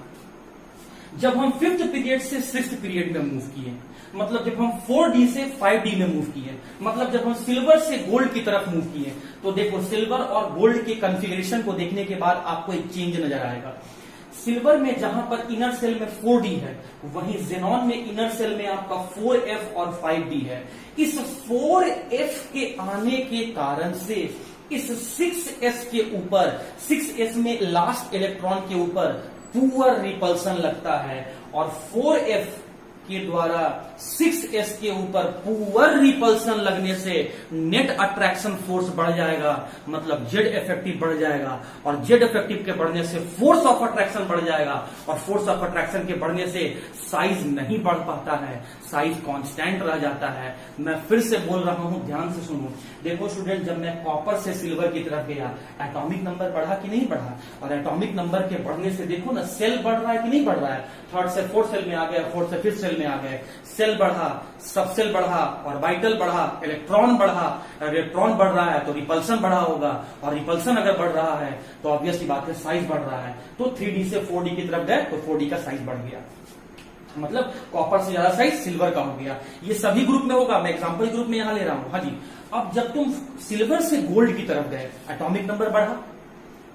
जब हम फिफ्थ पीरियड से सिक्स्थ पीरियड में मूव किए, मतलब जब हम 4D से 5D में मूव किए, मतलब जब हम सिल्वर से गोल्ड की तरफ मूव किए, तो देखो सिल्वर और गोल्ड के कॉन्फ़िगरेशन को देखने के बाद आपको एक चेंज नजर आएगा। सिल्वर में जहां पर इनर सेल में 4D है, वहीं जेनॉन में इनर सेल में आपका 4F और 5D है। इस 4F के आने के कारण से इस 6S के ऊपर, 6S में लास्ट इलेक्ट्रॉन के ऊपर पुअर रिपल्सन लगता है, और 4F के द्वारा 6S के ऊपर पुअर रिपल्सन लगने से नेट अट्रैक्शन फोर्स बढ़ जाएगा, मतलब जेड इफेक्टिव बढ़ जाएगा, और जेड इफेक्टिव के बढ़ने से फोर्स ऑफ अट्रैक्शन बढ़ जाएगा, और फोर्स ऑफ अट्रैक्शन के बढ़ने से साइज नहीं बढ़ पाता है, साइज कांस्टेंट रह जाता है। मैं फिर से बोल रहा हूं, ध्यान से सुनो। देखो स्टूडेंट, जब मैं कॉपर से सिल्वर की तरफ गया, एटॉमिक नंबर बढ़ा कि नहीं बढ़ा? और एटॉमिक नंबर के बढ़ने से देखो ना, सेल बढ़ रहा है कि नहीं बढ़ रहा है? थर्ड से फोर्थ सेल में आ गया, फोर्थ से फिफ्थ सेल में आ गए, सेल बढ़ा, सब सेल बढ़ा, ऑर्बिटल बढ़ा, इलेक्ट्रॉन बढ़ा। इलेक्ट्रॉन बढ़ रहा है तो रिपल्सन बढ़ा होगा, और रिपल्सन अगर बढ़ रहा है तो ऑब्वियसली बात है साइज बढ़ रहा है। तो 3D से 4D की तरफ गए तो 4D का साइज बढ़ गया, मतलब कॉपर से ज्यादा साइज सिल्वर का हो गया। ये सभी ग्रुप में होगा, मैं एग्जांपल ग्रुप में यहां ले रहा हूं। हाँ जी, अब जब तुम सिल्वर से गोल्ड की तरफ गए, एटॉमिक नंबर बढ़ा,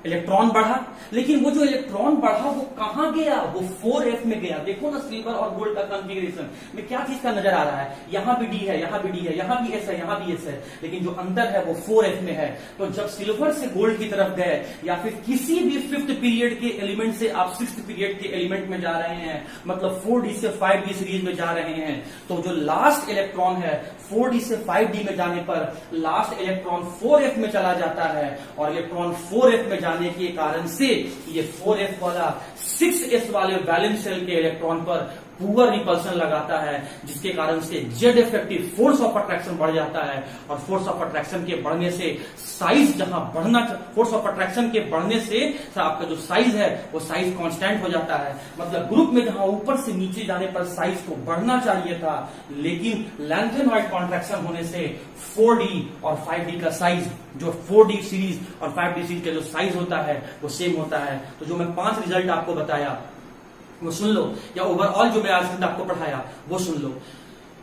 इलेक्ट्रॉन बढ़ा, लेकिन वो जो इलेक्ट्रॉन बढ़ा वो कहां गया, वो 4f में गया। देखो ना सिल्वर और गोल्ड का कॉन्फ़िगरेशन में क्या चीज का नजर आ रहा है, यहां भी डी है, यहां भी डी है, यहां भी एस है, यहां भी एस है, लेकिन जो अंतर है वो 4f में है। तो जब सिल्वर से गोल्ड की तरफ गए या फिर किसी भी 5th पीरियड के एलिमेंट से आप 6th पीरियड के एलिमेंट में जा रहे हैं, मतलब 4d से 5d सीरीज में जा रहे हैं, तो जो लास्ट इलेक्ट्रॉन है 4d से 5d में जाने पर लास्ट इलेक्ट्रॉन 4f में चला जाता है, और इलेक्ट्रॉन 4f में जाने के कारण से ये 4f वाला 6s वाले वैलेंस शेल के इलेक्ट्रॉन पर पुअर रिपल्सन लगाता है, जिसके कारण से Z effective force of attraction बढ़ जाता है, और फोर्स ऑफ अट्रैक्शन के बढ़ने से साइज जहां बढ़ना, फोर्स ऑफ अट्रैक्शन के बढ़ने से आपका जो साइज है वो साइज कांस्टेंट हो जाता है। मतलब ग्रुप में जहां ऊपर से नीचे जाने पर साइज को बढ़ना चाहिए था, लेकिन लैंथेनॉइड कॉन्ट्रैक्शन होने से 4d और 5d का साइज, जो 4d सीरीज और 5d सीरीज का जो साइज होता है वो सेम होता है। तो जो मैं 5 रिजल्ट आपको बताया वो सुन लो, या ओवरऑल जो मैं आज तक आपको पढ़ाया वो सुन लो।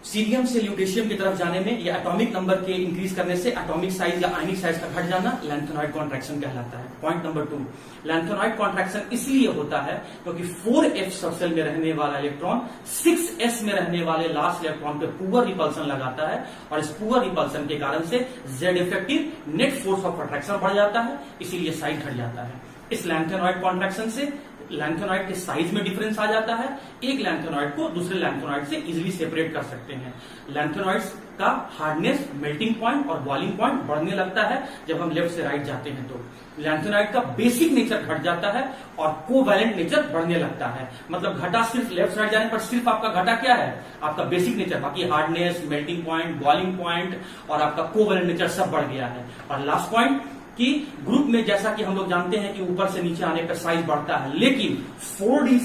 सीरियम से ल्यूटेशियम की तरफ जाने में या एटॉमिक नंबर के इंक्रीज करने से एटॉमिक साइज या आयनिक साइज का घट जाना लैंथेनॉइड कॉन्ट्रैक्शन कहलाता है। पॉइंट नंबर 2, लैंथेनॉइड कॉन्ट्रैक्शन इसलिए होता है क्योंकि 4f सबसेल में रहने वाला इलेक्ट्रॉन 6s में रहने वाले लास्ट इलेक्ट्रॉन पे पुअर रिपल्सन लगाता है, और इस पुअर रिपल्सन के कारण से Z effective net force of attraction बढ़ जाता है, इसीलिए साइज घट जाता है। इस लैंथेनॉइड कॉन्ट्रैक्शन से लैंथेनॉइड के साइज में डिफरेंस आ जाता है, एक लैंथेनॉइड को दूसरे लैंथेनॉइड से इजीली सेपरेट कर सकते हैं। लैंथेनॉइड्स का हार्डनेस, मेल्टिंग पॉइंट और बॉइलिंग पॉइंट बढ़ने लगता है जब हम लेफ्ट से राइट जाते हैं। तो लैंथेनॉइड का बेसिक नेचर घट जाता है और कोवैलेंट नेचर बढ़ने लगता है। मतलब घटा सिर्फ लेफ्ट साइड जाने पर सिर्फ आपका घटा क्या है, आपका बेसिक नेचर, बाकी hardness, melting point, boiling point और आपका कोवैलेंट नेचर सब बढ़ गया है। और लास्ट पॉइंट कि ग्रुप में जैसा कि हम लोग जानते हैं कि ऊपर से नीचे आने पर साइज बढ़ता है, लेकिन 4d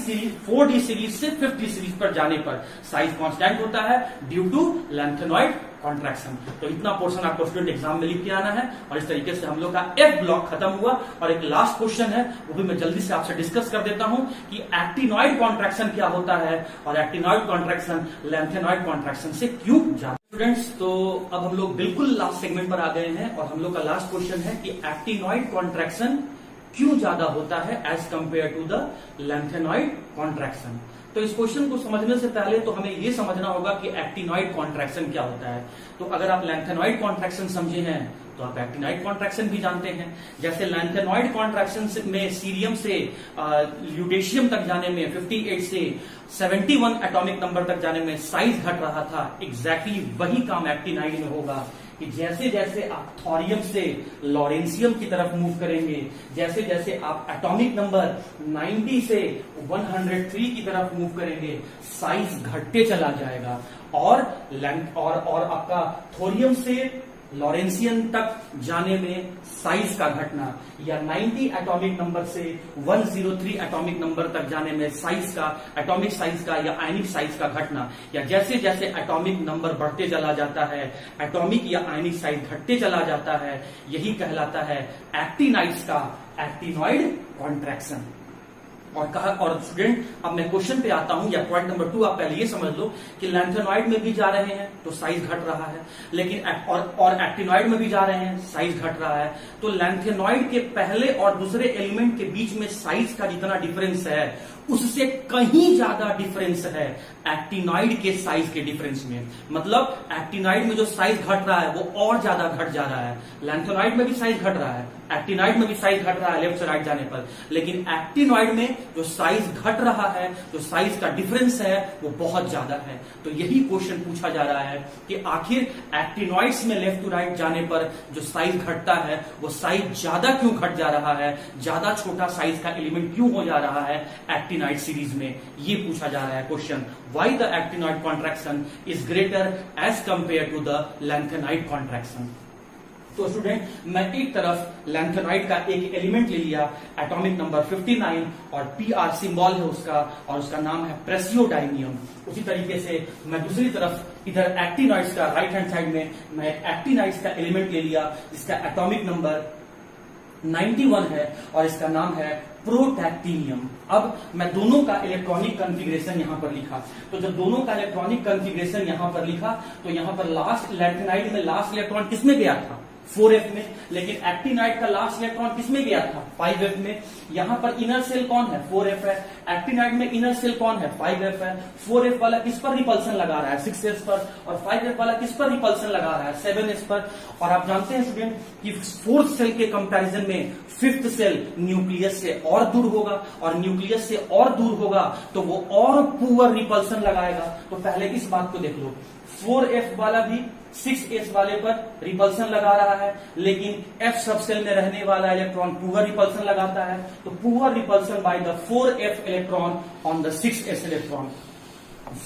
सीरीज से 5th सीरीज पर जाने पर साइज कांस्टेंट होता है ड्यू टू लैंथेनॉइड कॉन्ट्रैक्शन। तो इतना पोर्शन आपको स्टूडेंट एग्जाम में लिख के आना है, और इस तरीके से हम लोग का एफ ब्लॉक खत्म हुआ। और एक लास्ट क्वेश्चन है, वो भी मैं जल्दी से आपसे डिस्कस कर देता हूं कि एक्टिनॉइड कॉन्ट्रैक्शन क्या होता है और एक्टिनॉइड कॉन्ट्रैक्शन लैंथेनॉइड कॉन्ट्रैक्शन से क्यों ज्यादा। स्टूडेंट्स, तो अब हम लोग बिल्कुल लास्ट सेगमेंट पर आ गए हैं, और हम लोग का लास्ट क्वेश्चन है कि एक्टिनॉइड कॉन्ट्रैक्शन क्यों ज्यादा होता है as compare to the lanthanoid contraction. तो इस क्वेश्चन को समझने से पहले तो हमें यह समझना होगा कि एक्टिनॉइड कॉन्ट्रैक्शन क्या होता है। तो अगर आप लैंथेनॉइड कॉन्ट्रैक्शन समझे हैं तो आप एक्टिनॉइड कॉन्ट्रैक्शन भी जानते हैं। जैसे लैंथेनॉइड कॉन्ट्रैक्शन में सीरियम से ल्यूटेशियम तक जाने में 58 से 71 एटॉमिक नंबर तक जाने में साइज घट रहा था, एग्जैक्टली वही काम एक्टिनाइड में होगा कि जैसे जैसे आप थोरियम से लॉरेंसियम की तरफ मूव करेंगे, जैसे जैसे आप एटॉमिक नंबर 90 से 103 की तरफ मूव करेंगे, साइज घटते चला जाएगा। और आपका थोरियम से लॉरेंसियन तक जाने में साइज का घटना, या 90 एटॉमिक नंबर से 103 एटॉमिक नंबर तक जाने में साइज का, एटॉमिक साइज का या आयनिक साइज का घटना, या जैसे जैसे एटॉमिक नंबर बढ़ते चला जाता है एटॉमिक या आयनिक साइज घटते चला जाता है, यही कहलाता है एक्टिनाइड्स का एक्टिनॉइड कॉन्ट्रैक्शन। और स्टूडेंट, अब मैं क्वेश्चन पे आता हूं, या पॉइंट नंबर 2 आप पहले ये समझ लो कि लैंथेनॉइड में भी जा रहे हैं तो साइज घट रहा है, लेकिन और एक्टिनॉइड में भी जा रहे हैं साइज घट रहा है। तो लैंथेनॉइड के पहले और दूसरे एलिमेंट के बीच में साइज का जितना डिफरेंस है उससे कहीं ज्यादा डिफरेंस है एक्टिनॉइड के साइज के डिफरेंस में। मतलब एक्टिनॉइड में जो साइज घट रहा है वो और ज्यादा घट जा रहा है, लैंथेनॉइड में भी साइज घट रहा है, एक्टिनॉइड में भी साइज घट रहा है लेफ्ट से राइट जाने पर, लेकिन एक्टिनॉइड में जो साइज घट रहा है, जो साइज का डिफरेंस है वो बहुत ज्यादा है। तो यही क्वेश्चन पूछा जा रहा है कि आखिर एक्टिनॉइड्स में लेफ्ट टू राइट जाने पर जो साइज घटता है वो साइज ज्यादा क्यों घट जा रहा है, ज्यादा छोटा साइज का एलिमेंट क्यों हो जा रहा है एक्टिनॉइड सीरीज में, ये पूछा जा रहा है question. Why the actinoid contraction is greater as compare to the lanthanoid contraction. तो स्टूडेंट, मैं एक तरफ लैंथेनॉइड का एक एलिमेंट ले लिया एटॉमिक नंबर 59 और पीआर सिंबल है उसका, और उसका नाम है प्रेसियोडाइनियम। उसी तरीके से मैं दूसरी तरफ इधर एक्टिनॉइड्स का राइट हैंड साइड में मैं एक्टिनाइड्स का एलिमेंट ले लिया जिसका एटॉमिक नंबर 91 है और इसका नाम है प्रोटैक्टिनियम। अब मैं दोनों का इलेक्ट्रॉनिक कॉन्फ़िगरेशन यहां पर लिखा, तो जब दोनों का इलेक्ट्रॉनिक कॉन्फ़िगरेशन यहां पर लिखा तो यहां पर लास्ट लैंथेनाइड में लास्ट इलेक्ट्रॉन किसमें गया था, 4f में, लेकिन एक्टिनाइड का लास्ट इलेक्ट्रॉन किसमें गया था? 5f में। यहां पर इनर सेल कौन है? 4f है। एक्टिनाइड में इनर सेल कौन है? 5f है। 4f वाला किस पर रिपल्सन लगा रहा है? 6s पर। और 5f वाला किस पर रिपल्सन लगा रहा है? 7s पर। और आप जानते हैं स्टूडेंट कि फोर्थ सेल के कंपैरिजन में फिफ्थ सेल न्यूक्लियस से और दूर होगा, और न्यूक्लियस से और दूर होगा तो वो और पुअर रिपल्सन लगाएगा। तो पहले इस बात को देख लो, 4f वाला भी 6s वाले पर रिपल्सन लगा रहा है, लेकिन f सब सेल में रहने वाला इलेक्ट्रॉन पुअर रिपल्सन लगाता है। तो poor repulsion by the 4f electron on the 6s electron.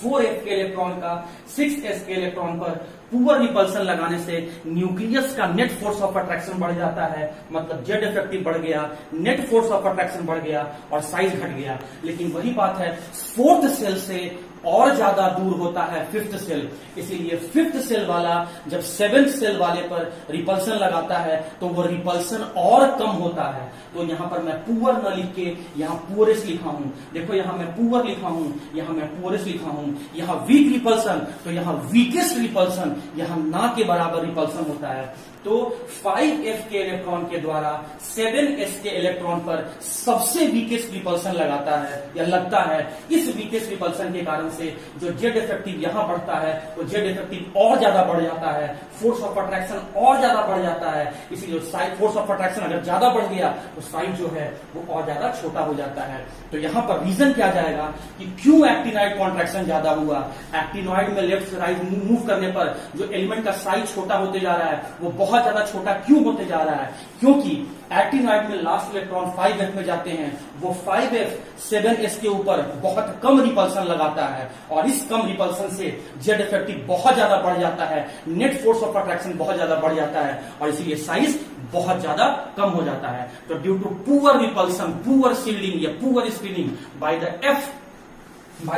4f के इलेक्ट्रॉन का 6s के इलेक्ट्रॉन पर पुअर रिपल्सन लगाने से न्यूक्लियस का नेट फोर्स ऑफ अट्रैक्शन बढ़ जाता है, मतलब जेड इफेक्टिव बढ़ गया, नेट फोर्स ऑफ अट्रैक्शन बढ़ गया और साइज घट गया। लेकिन वही बात है, फोर्थ सेल से और ज्यादा दूर होता है फिफ्थ सेल, इसीलिए फिफ्थ सेल वाला जब सेवेंथ सेल वाले पर रिपल्सन लगाता है तो वो रिपल्सन और कम होता है। तो यहां पर मैं पुअर न लिख के यहां पुअरेस्ट लिखा हूं। देखो यहां मैं पुअर लिखा हूं, यहां मैं पुअरेस्ट लिखा हूं। यहां वीक रिपल्सन तो यहां वीकेस्ट रिपल्सन, यहां ना के बराबर रिपल्सन होता है। तो 5f के इलेक्ट्रॉन के द्वारा 7s के इलेक्ट्रॉन पर सबसे वीकेस्ट रिपल्सन लगाता है या लगता है। इस वीकेस्ट रिपल्सन के कारण से जो जेड इफेक्टिव यहां बढ़ता है वो जेड इफेक्टिव और ज्यादा बढ़ जाता है, फोर्स ऑफ अट्रैक्शन और ज्यादा बढ़ जाता है। इसीलिए फोर्स ऑफ अट्रैक्शन अगर ज्यादा बढ़ गया तो साइज जो है वो और ज्यादा छोटा हो जाता है। तो यहां पर रीजन क्या जाएगा कि क्यों एक्टिनाइड कॉन्ट्रैक्शन ज्यादा हुआ। एक्टिनाइड में लेफ्ट से राइट मूव करने पर जो एलिमेंट का साइज छोटा होते जा रहा है वो बहुत ज्यादा छोटा क्यों होते जा रहा है? क्योंकि एक्टिनाइड में लास्ट इलेक्ट्रॉन 5f में जाते हैं, वो 5f 7s के ऊपर बहुत कम रिपल्सन लगाता है, और इस कम रिपल्सन से जेड इफेक्टिव बहुत ज्यादा बढ़ जाता है, नेट फोर्स ऑफ अट्रैक्शन बहुत ज्यादा बढ़ जाता है, और इसीलिए साइज बहुत ज्यादा कम हो जाता है। तो due to poor repulsion, poor shielding या poor screening by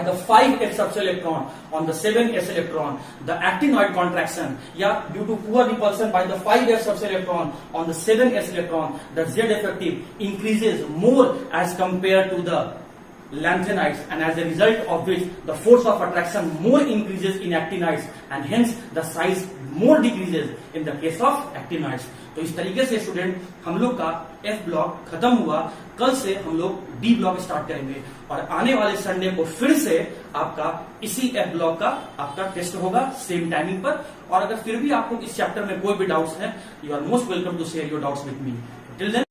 the 5f subshell electron on the 7s electron, the actinoid contraction, yeah, due to poor repulsion by the 5f subshell electron on the 7s electron, the Z effective increases more as compared to the lanthanides, and as a result of which the force of attraction more increases in actinides, and hence the size more decreases in the case of actinides. तो इस तरीके से student हम लोग का F block खत्म हुआ। कल से हम लोग D ब्लॉक स्टार्ट करेंगे, और आने वाले संडे को फिर से आपका इसी F ब्लॉक का आपका टेस्ट होगा सेम टाइमिंग पर। और अगर फिर भी आपको इस चैप्टर में कोई भी डाउट्स है, you are most welcome to share your doubts with me. Till then